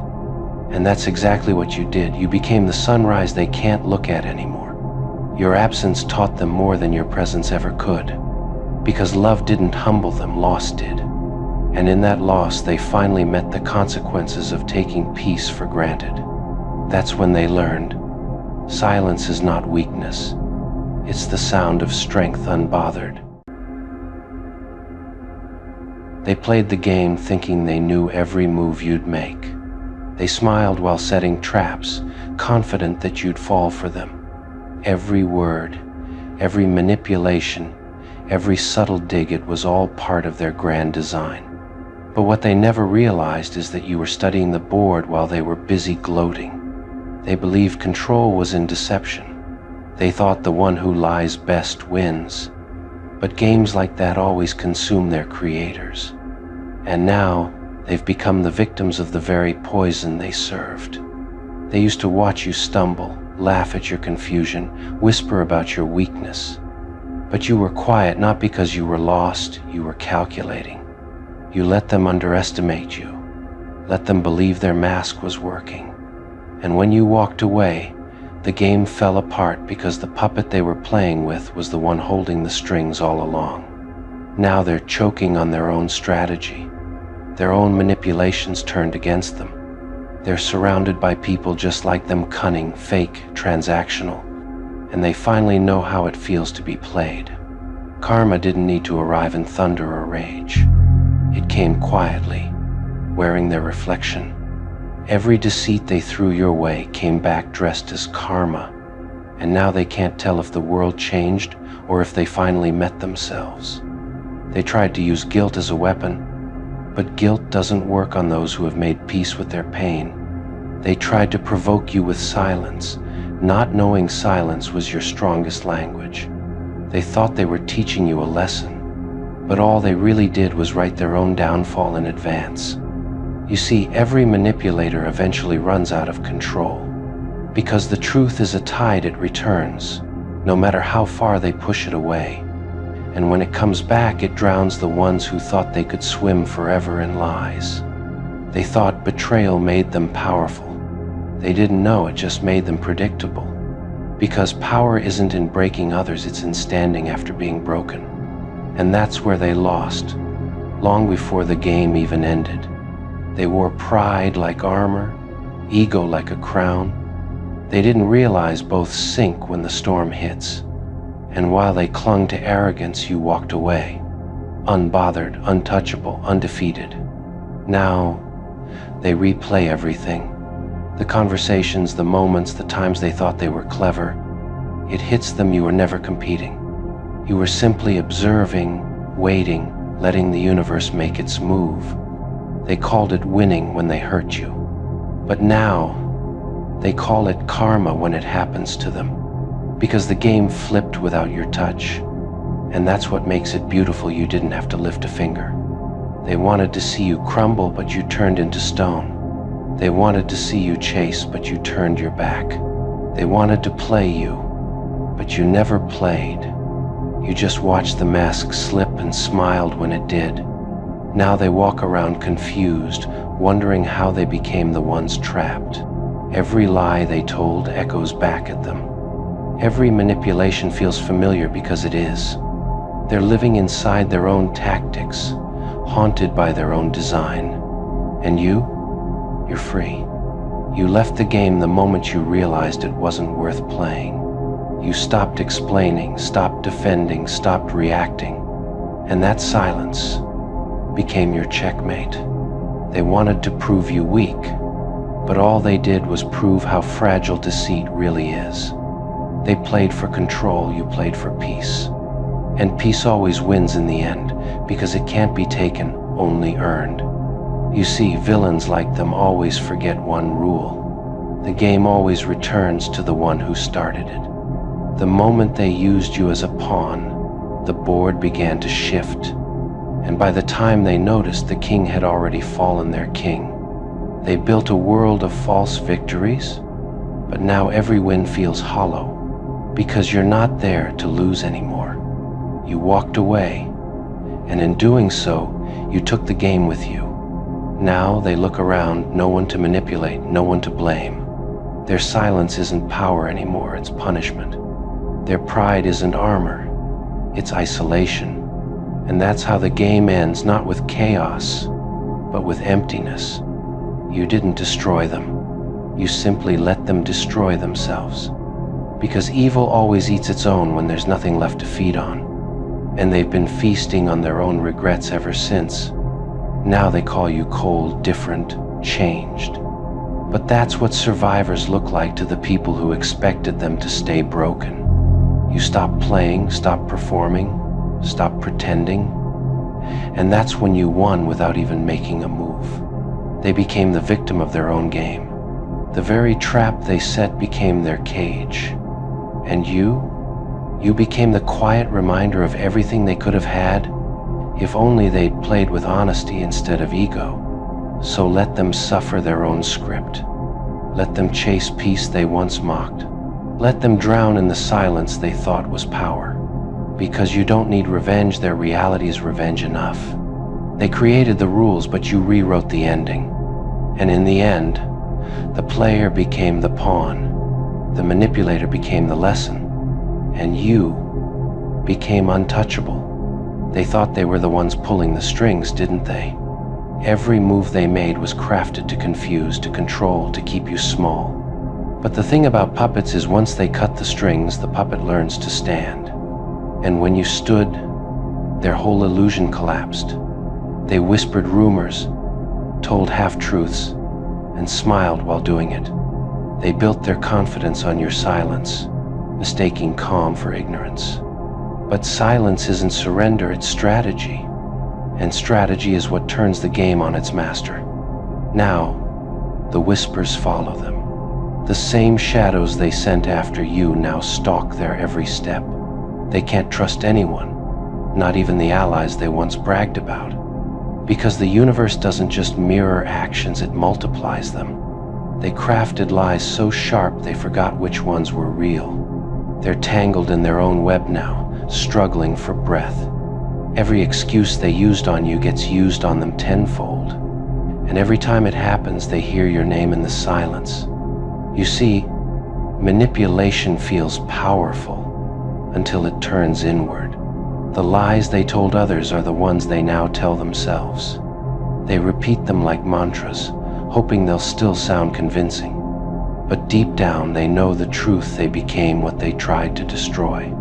And that's exactly what you did. You became the sunrise they can't look at anymore. Your absence taught them more than your presence ever could. Because love didn't humble them, loss did. And in that loss, they finally met the consequences of taking peace for granted. That's when they learned, silence is not weakness. It's the sound of strength unbothered. They played the game thinking they knew every move you'd make. They smiled while setting traps, confident that you'd fall for them. Every word, every manipulation, every subtle dig, it was all part of their grand design. But what they never realized is that you were studying the board while they were busy gloating. They believed control was in deception. They thought the one who lies best wins. But games like that always consume their creators. And now, they've become the victims of the very poison they served. They used to watch you stumble, laugh at your confusion, whisper about your weakness. But you were quiet not because you were lost, you were calculating. You let them underestimate you, let them believe their mask was working. And when you walked away, the game fell apart because the puppet they were playing with was the one holding the strings all along. Now they're choking on their own strategy. Their own manipulations turned against them. They're surrounded by people just like them, cunning, fake, transactional. And they finally know how it feels to be played. Karma didn't need to arrive in thunder or rage. It came quietly, wearing their reflection. Every deceit they threw your way came back dressed as karma, and now they can't tell if the world changed or if they finally met themselves. They tried to use guilt as a weapon, but guilt doesn't work on those who have made peace with their pain. They tried to provoke you with silence, not knowing silence was your strongest language. They thought they were teaching you a lesson, but all they really did was write their own downfall in advance. You see, every manipulator eventually runs out of control. Because the truth is a tide, it returns, no matter how far they push it away. And when it comes back, it drowns the ones who thought they could swim forever in lies. They thought betrayal made them powerful. They didn't know it just made them predictable. Because power isn't in breaking others, it's in standing after being broken. And that's where they lost, long before the game even ended. They wore pride like armor, ego like a crown. They didn't realize both sink when the storm hits. And while they clung to arrogance, you walked away, unbothered, untouchable, undefeated. Now, they replay everything. The conversations, the moments, the times they thought they were clever. It hits them you were never competing. You were simply observing, waiting, letting the universe make its move. They called it winning when they hurt you. But now, they call it karma when it happens to them. Because the game flipped without your touch. And that's what makes it beautiful. You didn't have to lift a finger. They wanted to see you crumble, but you turned into stone. They wanted to see you chase, but you turned your back. They wanted to play you, but you never played. You just watched the mask slip and smiled when it did. Now they walk around confused, wondering how they became the ones trapped. Every lie they told echoes back at them. Every manipulation feels familiar because it is. They're living inside their own tactics, haunted by their own design. And you're free. You left the game the moment you realized it wasn't worth playing. You stopped explaining, stopped defending, stopped reacting. And that silence became your checkmate. They wanted to prove you weak, but all they did was prove how fragile deceit really is. They played for control, you played for peace. And peace always wins in the end, because it can't be taken, only earned. You see, villains like them always forget one rule. The game always returns to the one who started it. The moment they used you as a pawn, the board began to shift. And by the time they noticed, the king had already fallen their king. They built a world of false victories, but now every win feels hollow. because you're not there to lose anymore. You walked away, and in doing so, you took the game with you. Now they look around, no one to manipulate, no one to blame. Their silence isn't power anymore, it's punishment. Their pride isn't armor, it's isolation. And that's how the game ends, not with chaos, but with emptiness. You didn't destroy them. You simply let them destroy themselves. Because evil always eats its own when there's nothing left to feed on. And they've been feasting on their own regrets ever since. Now they call you cold, different, changed. But that's what survivors look like to the people who expected them to stay broken. You stop playing, stop performing, stop pretending, and that's when you won without even making a move. They became the victim of their own game. The very trap they set became their cage. And you became the quiet reminder of everything they could have had if only they'd played with honesty instead of ego. So let them suffer their own script. Let them chase peace they once mocked. Let them drown in the silence they thought was power. Because you don't need revenge, their reality is revenge enough. They created the rules, but you rewrote the ending. And in the end, the player became the pawn. The manipulator became the lesson. And you became untouchable. They thought they were the ones pulling the strings, didn't they? Every move they made was crafted to confuse, to control, to keep you small. But the thing about puppets is once they cut the strings, the puppet learns to stand. And when you stood, their whole illusion collapsed. They whispered rumors, told half-truths, and smiled while doing it. They built their confidence on your silence, mistaking calm for ignorance. But silence isn't surrender, it's strategy. And strategy is what turns the game on its master. Now, the whispers follow them. The same shadows they sent after you now stalk their every step. They can't trust anyone, not even the allies they once bragged about. Because the universe doesn't just mirror actions, it multiplies them. They crafted lies so sharp they forgot which ones were real. They're tangled in their own web now, struggling for breath. Every excuse they used on you gets used on them tenfold. And every time it happens, they hear your name in the silence. You see, manipulation feels powerful until it turns inward. The lies they told others are the ones they now tell themselves. They repeat them like mantras, hoping they'll still sound convincing. But deep down, they know the truth. They became what they tried to destroy.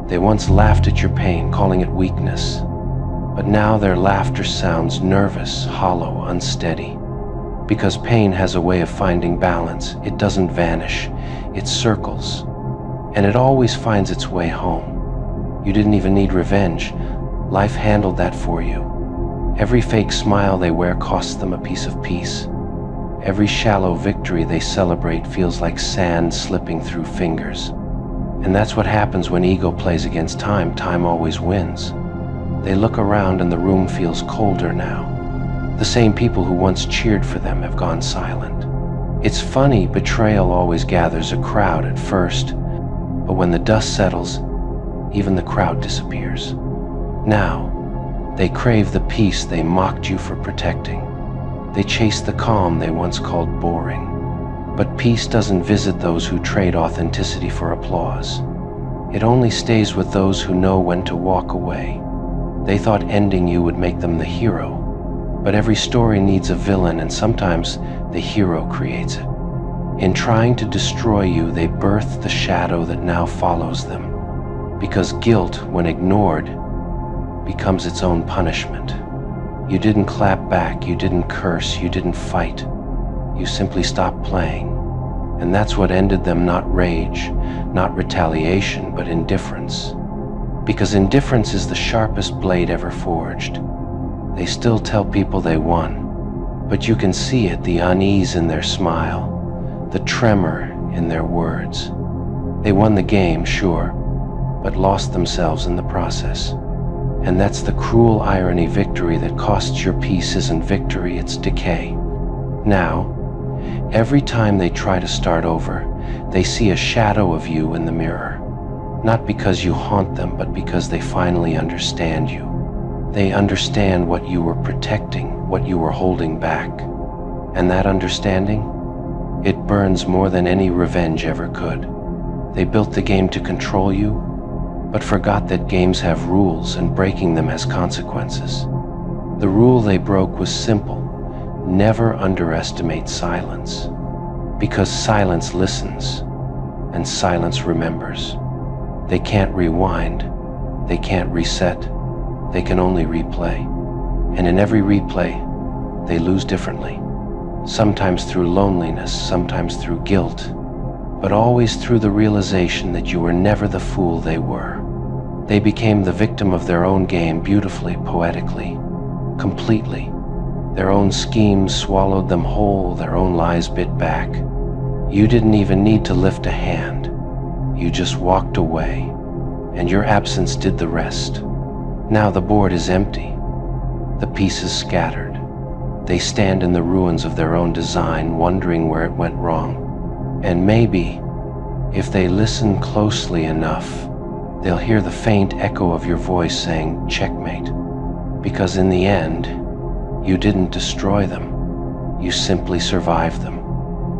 They once laughed at your pain, calling it weakness. But now their laughter sounds nervous, hollow, unsteady. Because pain has a way of finding balance. It doesn't vanish, it circles. And it always finds its way home. You didn't even need revenge. Life handled that for you. Every fake smile they wear costs them a piece of peace. Every shallow victory they celebrate feels like sand slipping through fingers. And that's what happens when ego plays against time. Time always wins. They look around and the room feels colder now. The same people who once cheered for them have gone silent. It's funny, betrayal always gathers a crowd at first, but when the dust settles, even the crowd disappears. Now, they crave the peace they mocked you for protecting. They chase the calm they once called boring. But peace doesn't visit those who trade authenticity for applause. It only stays with those who know when to walk away. They thought ending you would make them the hero. But every story needs a villain, and sometimes the hero creates it. In trying to destroy you, they birth the shadow that now follows them. Because guilt, when ignored, becomes its own punishment. You didn't clap back, you didn't curse, you didn't fight. You simply stopped playing. And that's what ended them, not rage, not retaliation, but indifference. Because indifference is the sharpest blade ever forged. They still tell people they won, but you can see it, the unease in their smile, the tremor in their words. They won the game, sure, but lost themselves in the process. And that's the cruel irony. Victory that costs your peace isn't victory, it's decay. Now, every time they try to start over, they see a shadow of you in the mirror. Not because you haunt them, but because they finally understand you. They understand what you were protecting, what you were holding back. And that understanding? It burns more than any revenge ever could. They built the game to control you, but forgot that games have rules and breaking them has consequences. The rule they broke was simple: never underestimate silence. Because silence listens, and silence remembers. They can't rewind, they can't reset, they can only replay. And in every replay, they lose differently. Sometimes through loneliness, sometimes through guilt, but always through the realization that you were never the fool they were. They became the victim of their own game, beautifully, poetically, completely. Their own schemes swallowed them whole, their own lies bit back. You didn't even need to lift a hand. You just walked away, and your absence did the rest. Now the board is empty, the pieces scattered. They stand in the ruins of their own design, wondering where it went wrong. And maybe, if they listen closely enough, they'll hear the faint echo of your voice saying, "Checkmate." Because in the end, you didn't destroy them, you simply survived them.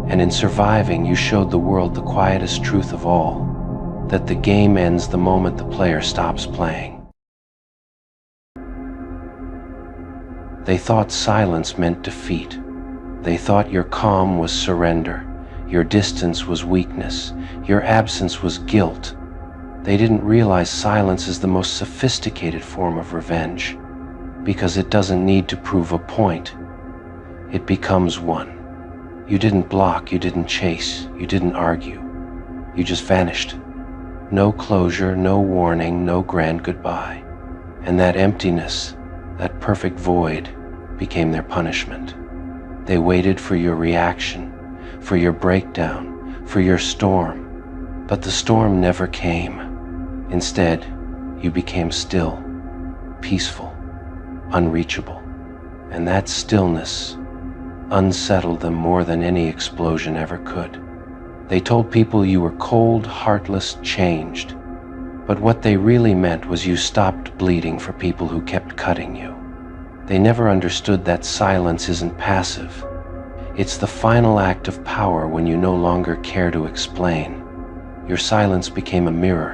And in surviving, you showed the world the quietest truth of all, that the game ends the moment the player stops playing. They thought silence meant defeat. They thought your calm was surrender, your distance was weakness, your absence was guilt. They didn't realize silence is the most sophisticated form of revenge, because it doesn't need to prove a point. It becomes one. You didn't block, you didn't chase, you didn't argue. You just vanished. No closure, no warning, no grand goodbye. And that emptiness, that perfect void, became their punishment. They waited for your reaction, for your breakdown, for your storm. But the storm never came. Instead, you became still, peaceful, unreachable. And that stillness unsettled them more than any explosion ever could. They told people you were cold, heartless, changed. But what they really meant was you stopped bleeding for people who kept cutting you. They never understood that silence isn't passive. It's the final act of power when you no longer care to explain. Your silence became a mirror,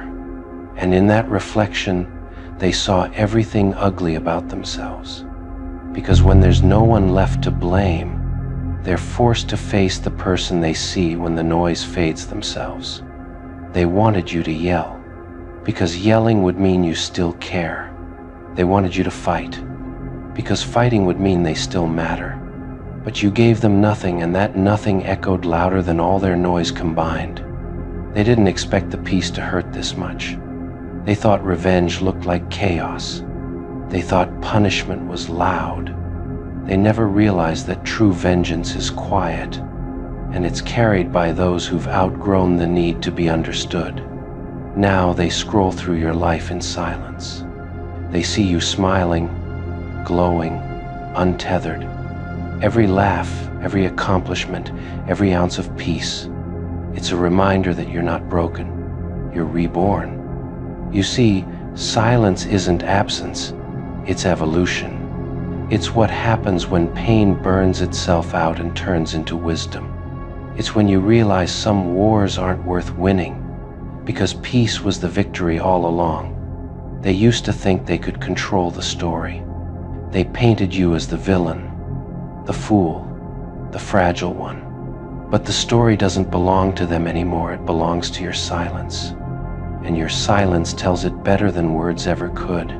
and in that reflection, they saw everything ugly about themselves. Because when there's no one left to blame, they're forced to face the person they see when the noise fades themselves. They wanted you to yell, because yelling would mean you still care. They wanted you to fight, because fighting would mean they still matter. But you gave them nothing, and that nothing echoed louder than all their noise combined. They didn't expect the peace to hurt this much. They thought revenge looked like chaos. They thought punishment was loud. They never realized that true vengeance is quiet, and it's carried by those who've outgrown the need to be understood. Now they scroll through your life in silence. They see you smiling, glowing, untethered. Every laugh, every accomplishment, every ounce of peace. It's a reminder that you're not broken, you're reborn. You see, silence isn't absence, it's evolution. It's what happens when pain burns itself out and turns into wisdom. It's when you realize some wars aren't worth winning, because peace was the victory all along. They used to think they could control the story. They painted you as the villain, the fool, the fragile one. But the story doesn't belong to them anymore, it belongs to your silence. And your silence tells it better than words ever could.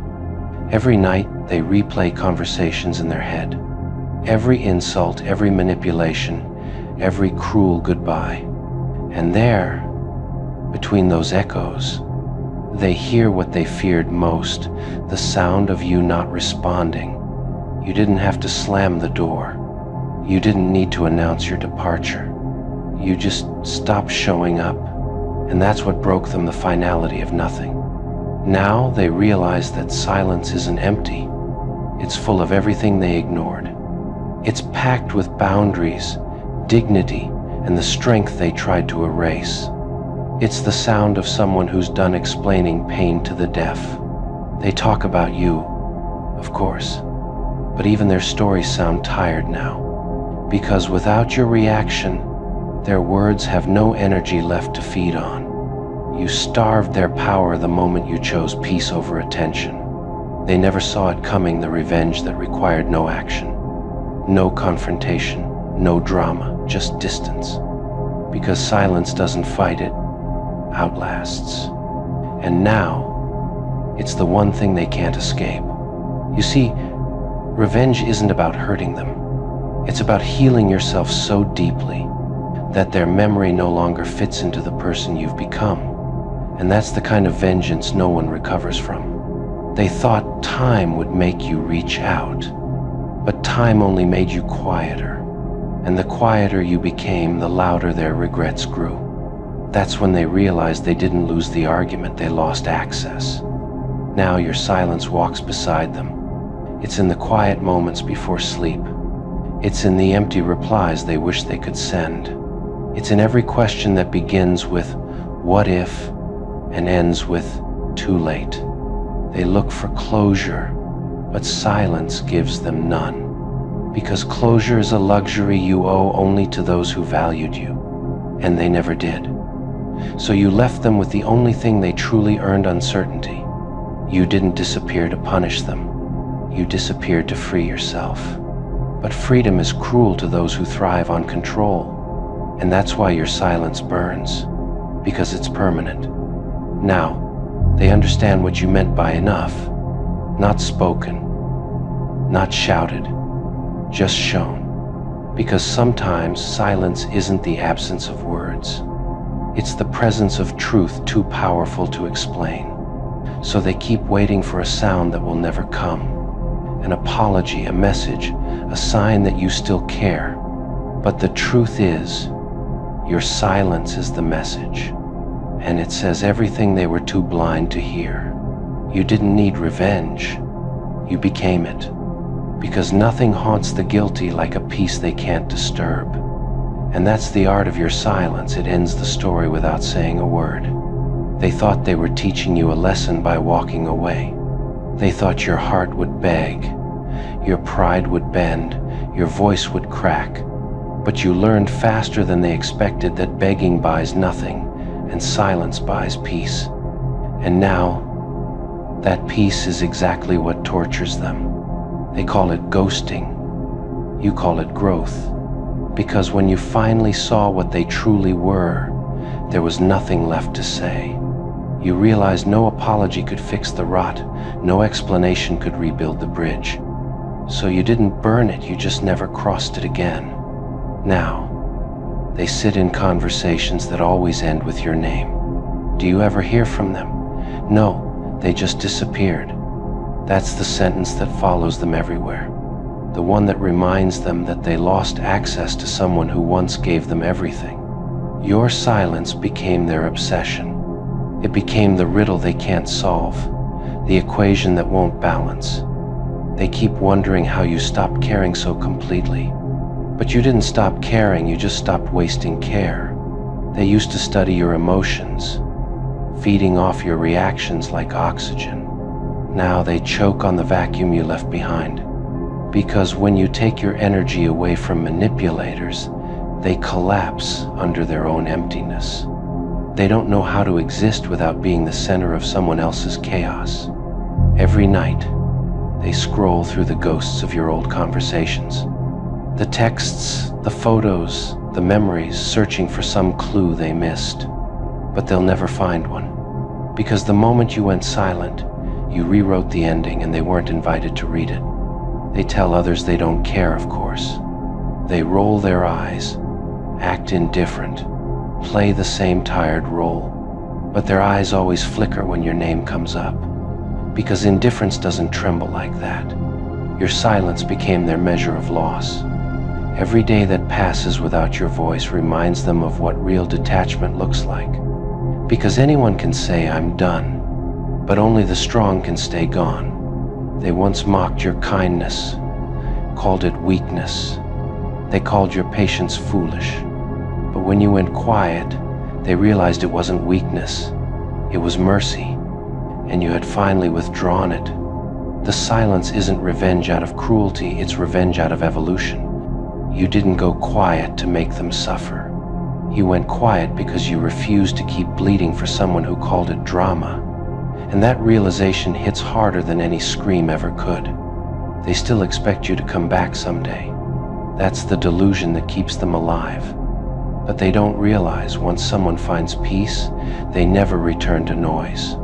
Every night, they replay conversations in their head. Every insult, every manipulation, every cruel goodbye. And there, between those echoes, they hear what they feared most, the sound of you not responding. You didn't have to slam the door. You didn't need to announce your departure. You just stopped showing up. And that's what broke them, the finality of nothing. Now they realize that silence isn't empty. It's full of everything they ignored. It's packed with boundaries, dignity, and the strength they tried to erase. It's the sound of someone who's done explaining pain to the deaf. They talk about you, of course, but even their stories sound tired now, because without your reaction, their words have no energy left to feed on. You starved their power the moment you chose peace over attention. They never saw it coming, the revenge that required no action, no confrontation, no drama, just distance. Because silence doesn't fight, it outlasts. And now, it's the one thing they can't escape. You see, revenge isn't about hurting them. It's about healing yourself so deeply that their memory no longer fits into the person you've become. And that's the kind of vengeance no one recovers from. They thought time would make you reach out, but time only made you quieter. And the quieter you became, the louder their regrets grew. That's when they realized they didn't lose the argument, they lost access. Now your silence walks beside them. It's in the quiet moments before sleep. It's in the empty replies they wish they could send. It's in every question that begins with, "What if?" and ends with, "Too late." They look for closure, but silence gives them none. Because closure is a luxury you owe only to those who valued you, and they never did. So you left them with the only thing they truly earned: uncertainty. You didn't disappear to punish them. You disappeared to free yourself. But freedom is cruel to those who thrive on control. And that's why your silence burns, because it's permanent. Now, they understand what you meant by enough. Not spoken, not shouted, just shown. Because sometimes silence isn't the absence of words. It's the presence of truth too powerful to explain. So they keep waiting for a sound that will never come. An apology, a message, a sign that you still care. But the truth is, your silence is the message. And it says everything they were too blind to hear. You didn't need revenge. You became it. Because nothing haunts the guilty like a peace they can't disturb. And that's the art of your silence. It ends the story without saying a word. They thought they were teaching you a lesson by walking away. They thought your heart would beg, your pride would bend, your voice would crack. But you learned faster than they expected that begging buys nothing, and silence buys peace. And now, that peace is exactly what tortures them. They call it ghosting. You call it growth. Because when you finally saw what they truly were, there was nothing left to say. You realized no apology could fix the rot, no explanation could rebuild the bridge. So you didn't burn it, you just never crossed it again. Now, they sit in conversations that always end with your name. Do you ever hear from them? No, they just disappeared. That's the sentence that follows them everywhere. The one that reminds them that they lost access to someone who once gave them everything. Your silence became their obsession. It became the riddle they can't solve, the equation that won't balance. They keep wondering how you stopped caring so completely. But you didn't stop caring, you just stopped wasting care. They used to study your emotions, feeding off your reactions like oxygen. Now they choke on the vacuum you left behind. Because when you take your energy away from manipulators, they collapse under their own emptiness. They don't know how to exist without being the center of someone else's chaos. Every night, they scroll through the ghosts of your old conversations. The texts, the photos, the memories, searching for some clue they missed. But they'll never find one. Because the moment you went silent, you rewrote the ending and they weren't invited to read it. They tell others they don't care, of course. They roll their eyes, act indifferent, play the same tired role. But their eyes always flicker when your name comes up. Because indifference doesn't tremble like that. Your silence became their measure of loss. Every day that passes without your voice reminds them of what real detachment looks like. Because anyone can say, "I'm done," but only the strong can stay gone. They once mocked your kindness, called it weakness. They called your patience foolish. But when you went quiet, They realized it wasn't weakness, it was mercy, and you had finally withdrawn it. The silence isn't revenge out of cruelty, it's revenge out of evolution. You didn't go quiet to make them suffer. You went quiet because you refused to keep bleeding for someone who called it drama. And that realization hits harder than any scream ever could. They still expect you to come back someday. That's the delusion that keeps them alive. But they don't realize once someone finds peace, they never return to noise.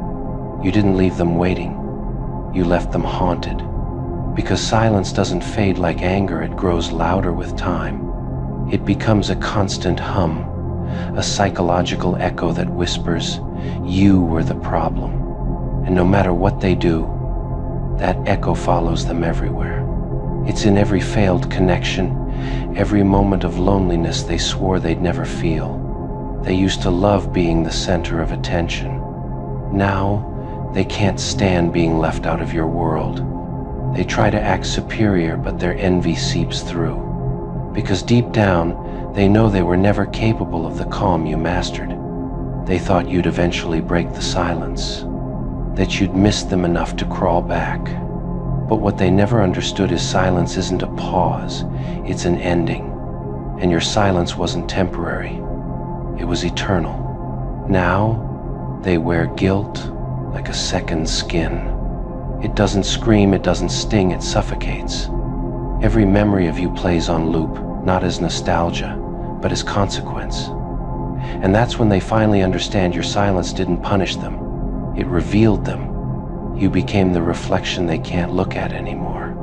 You didn't leave them waiting. You left them haunted. Because silence doesn't fade like anger, it grows louder with time. It becomes a constant hum, a psychological echo that whispers, "You were the problem." And no matter what they do, that echo follows them everywhere. It's in every failed connection, every moment of loneliness they swore they'd never feel. They used to love being the center of attention. Now, they can't stand being left out of your world. They try to act superior, but their envy seeps through. Because deep down, they know they were never capable of the calm you mastered. They thought you'd eventually break the silence, that you'd miss them enough to crawl back. But what they never understood is silence isn't a pause, it's an ending. And your silence wasn't temporary, it was eternal. Now, they wear guilt like a second skin. It doesn't scream, it doesn't sting, it suffocates. Every memory of you plays on loop, not as nostalgia, but as consequence. And that's when they finally understand your silence didn't punish them, it revealed them. You became the reflection they can't look at anymore.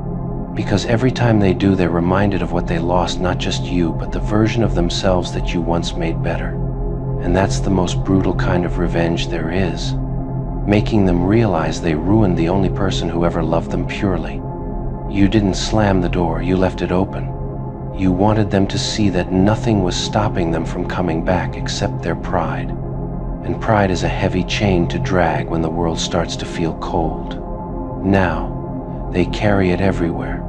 Because every time they do, they're reminded of what they lost, not just you, but the version of themselves that you once made better. And that's the most brutal kind of revenge there is. Making them realize they ruined the only person who ever loved them purely. You didn't slam the door, you left it open. You wanted them to see that nothing was stopping them from coming back except their pride. And pride is a heavy chain to drag when the world starts to feel cold. Now, they carry it everywhere,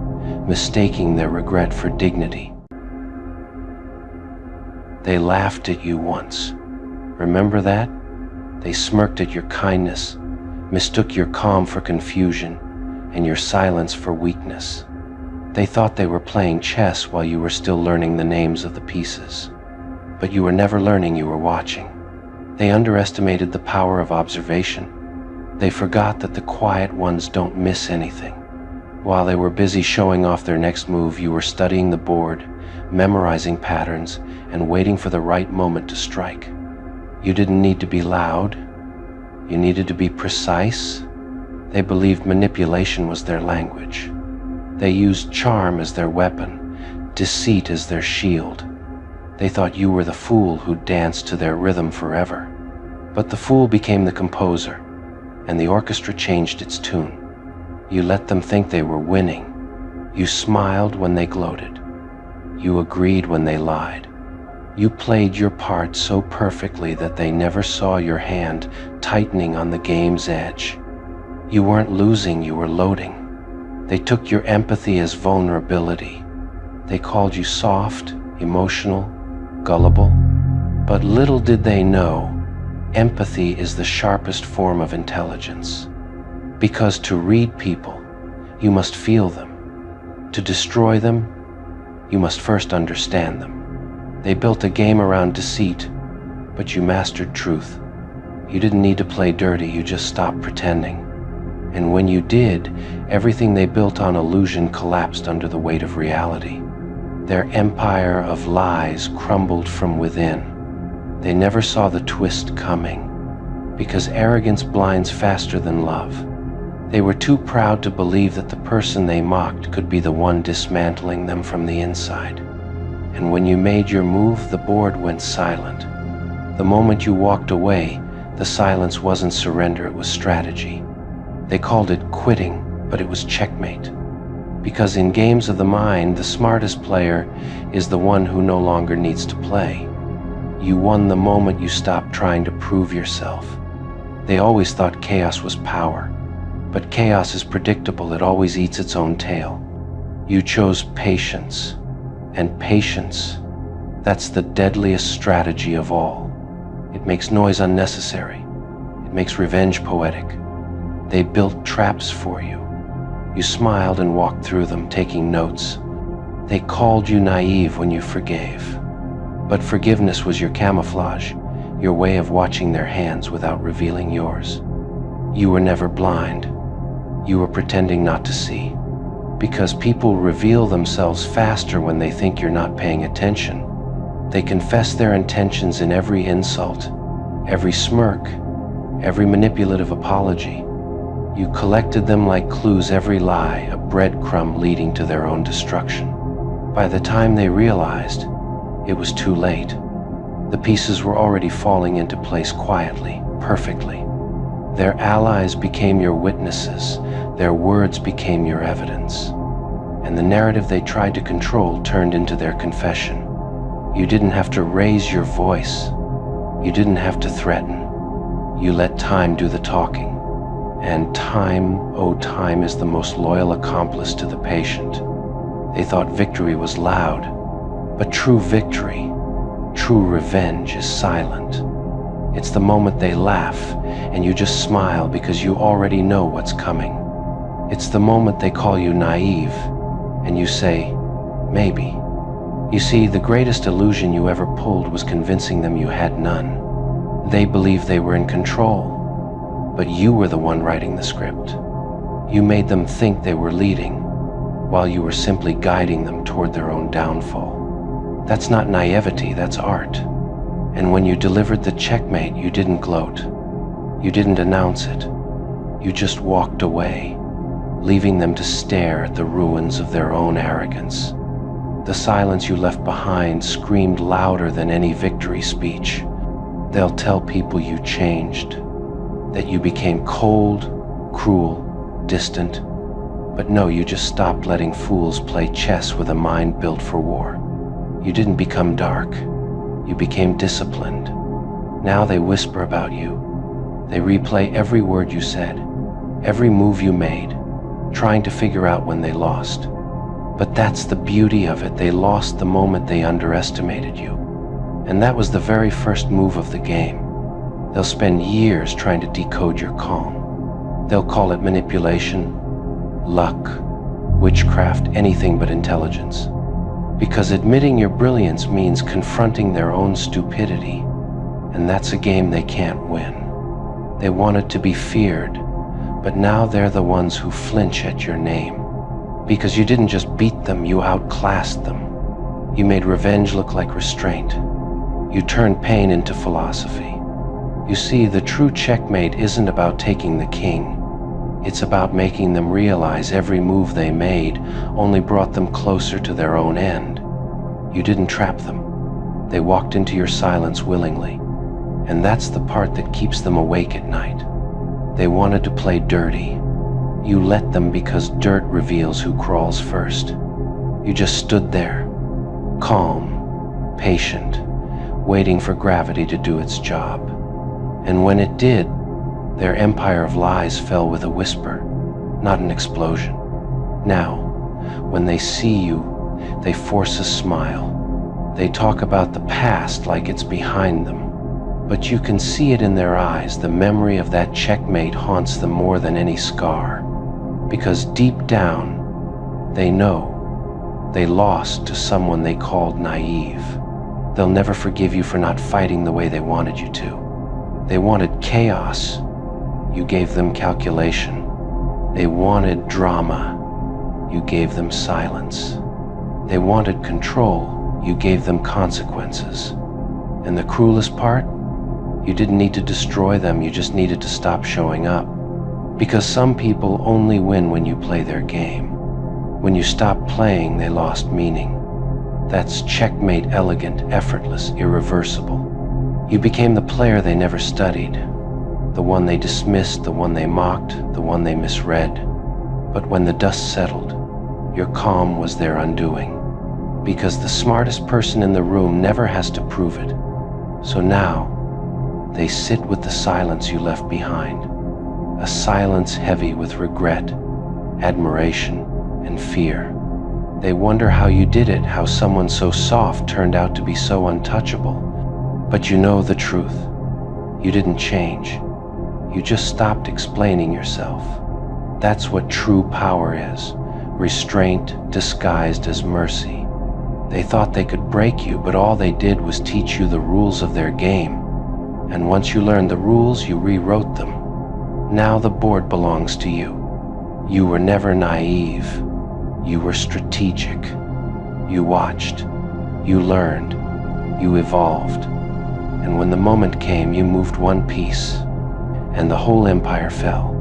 mistaking their regret for dignity. They laughed at you once. Remember that? They smirked at your kindness, mistook your calm for confusion, and your silence for weakness. They thought they were playing chess while you were still learning the names of the pieces. But you were never learning, you were watching. They underestimated the power of observation. They forgot that the quiet ones don't miss anything. While they were busy showing off their next move, you were studying the board, memorizing patterns, and waiting for the right moment to strike. You didn't need to be loud. You needed to be precise. They believed manipulation was their language. They used charm as their weapon, deceit as their shield. They thought you were the fool who danced to their rhythm forever. But the fool became the composer, and the orchestra changed its tune. You let them think they were winning. You smiled when they gloated. You agreed when they lied. You played your part so perfectly that they never saw your hand tightening on the game's edge. You weren't losing, you were loading. They took your empathy as vulnerability. They called you soft, emotional, gullible. But little did they know, empathy is the sharpest form of intelligence. Because to read people, you must feel them. To destroy them, you must first understand them. They built a game around deceit, but you mastered truth. You didn't need to play dirty, you just stopped pretending. And when you did, everything they built on illusion collapsed under the weight of reality. Their empire of lies crumbled from within. They never saw the twist coming, because arrogance blinds faster than love. They were too proud to believe that the person they mocked could be the one dismantling them from the inside. And when you made your move, the board went silent. The moment you walked away, the silence wasn't surrender, it was strategy. They called it quitting, but it was checkmate. Because in games of the mind, the smartest player is the one who no longer needs to play. You won the moment you stopped trying to prove yourself. They always thought chaos was power, but chaos is predictable, it always eats its own tail. You chose patience. And patience, that's the deadliest strategy of all. It makes noise unnecessary. It makes revenge poetic. They built traps for you. You smiled and walked through them, taking notes. They called you naive when you forgave. But forgiveness was your camouflage, your way of watching their hands without revealing yours. You were never blind. You were pretending not to see. Because people reveal themselves faster when they think you're not paying attention. They confess their intentions in every insult, every smirk, every manipulative apology. You collected them like clues, every lie, a breadcrumb leading to their own destruction. By the time they realized, it was too late. The pieces were already falling into place quietly, perfectly. Their allies became your witnesses, their words became your evidence. And the narrative they tried to control turned into their confession. You didn't have to raise your voice. You didn't have to threaten. You let time do the talking. And time, oh time, is the most loyal accomplice to the patient. They thought victory was loud, but true victory, true revenge is silent. It's the moment they laugh, and you just smile because you already know what's coming. It's the moment they call you naive, and you say, maybe. You see, the greatest illusion you ever pulled was convincing them you had none. They believed they were in control, but you were the one writing the script. You made them think they were leading, while you were simply guiding them toward their own downfall. That's not naivety, that's art. And when you delivered the checkmate, you didn't gloat. You didn't announce it. You just walked away, leaving them to stare at the ruins of their own arrogance. The silence you left behind screamed louder than any victory speech. They'll tell people you changed, that you became cold, cruel, distant. But no, you just stopped letting fools play chess with a mind built for war. You didn't become dark. You became disciplined. Now they whisper about you. They replay every word you said, every move you made, trying to figure out when they lost. But that's the beauty of it. They lost the moment they underestimated you. And that was the very first move of the game. They'll spend years trying to decode your calm. They'll call it manipulation, luck, witchcraft, anything but intelligence. Because admitting your brilliance means confronting their own stupidity, and that's a game they can't win. They wanted to be feared, but now they're the ones who flinch at your name. Because you didn't just beat them, you outclassed them. You made revenge look like restraint. You turned pain into philosophy. You see, the true checkmate isn't about taking the king. It's about making them realize every move they made only brought them closer to their own end. You didn't trap them. They walked into your silence willingly. And that's the part that keeps them awake at night. They wanted to play dirty. You let them because dirt reveals who crawls first. You just stood there, calm, patient, waiting for gravity to do its job. And when it did, their empire of lies fell with a whisper, not an explosion. Now, when they see you, they force a smile. They talk about the past like it's behind them. But you can see it in their eyes. The memory of that checkmate haunts them more than any scar. Because deep down, they know they lost to someone they called naive. They'll never forgive you for not fighting the way they wanted you to. They wanted chaos. You gave them calculation. They wanted drama. You gave them silence. They wanted control. You gave them consequences. And the cruelest part? You didn't need to destroy them, you just needed to stop showing up. Because some people only win when you play their game. When you stop playing, they lost meaning. That's checkmate, elegant, effortless, irreversible. You became the player they never studied. The one they dismissed, the one they mocked, the one they misread. But when the dust settled, your calm was their undoing. Because the smartest person in the room never has to prove it. So now, they sit with the silence you left behind. A silence heavy with regret, admiration, and fear. They wonder how you did it, how someone so soft turned out to be so untouchable. But you know the truth. You didn't change. You just stopped explaining yourself. That's what true power is. Restraint disguised as mercy. They thought they could break you, but all they did was teach you the rules of their game. And once you learned the rules, you rewrote them. Now the board belongs to you. You were never naive. You were strategic. You watched. You learned. You evolved. And when the moment came, you moved one piece, and the whole empire fell.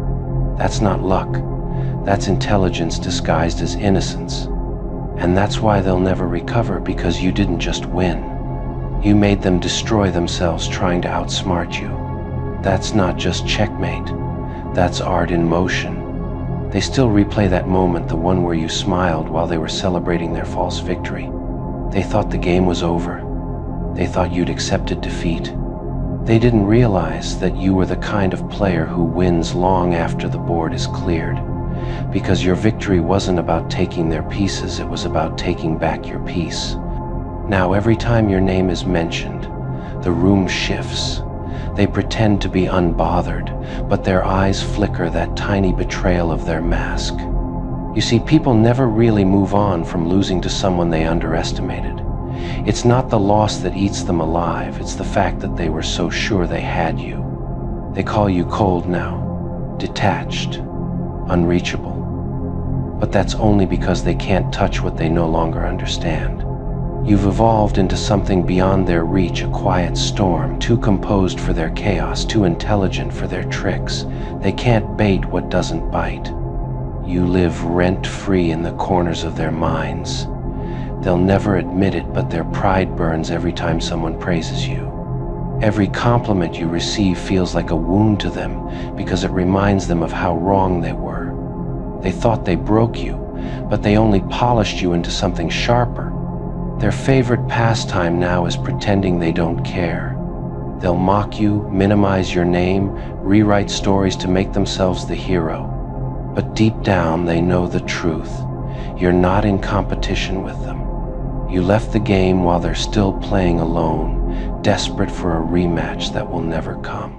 That's not luck. That's intelligence disguised as innocence. And that's why they'll never recover, because you didn't just win. You made them destroy themselves trying to outsmart you. That's not just checkmate. That's art in motion. They still replay that moment, the one where you smiled while they were celebrating their false victory. They thought the game was over. They thought you'd accepted defeat. They didn't realize that you were the kind of player who wins long after the board is cleared. Because your victory wasn't about taking their pieces, it was about taking back your peace. Now every time your name is mentioned, the room shifts. They pretend to be unbothered, but their eyes flicker that tiny betrayal of their mask. You see, people never really move on from losing to someone they underestimated. It's not the loss that eats them alive, it's the fact that they were so sure they had you. They call you cold now, detached, unreachable. But that's only because they can't touch what they no longer understand. You've evolved into something beyond their reach, a quiet storm, too composed for their chaos, too intelligent for their tricks. They can't bait what doesn't bite. You live rent-free in the corners of their minds. They'll never admit it, but their pride burns every time someone praises you. Every compliment you receive feels like a wound to them because it reminds them of how wrong they were. They thought they broke you, but they only polished you into something sharper. Their favorite pastime now is pretending they don't care. They'll mock you, minimize your name, rewrite stories to make themselves the hero. But deep down, they know the truth. You're not in competition with them. You left the game while they're still playing alone, desperate for a rematch that will never come.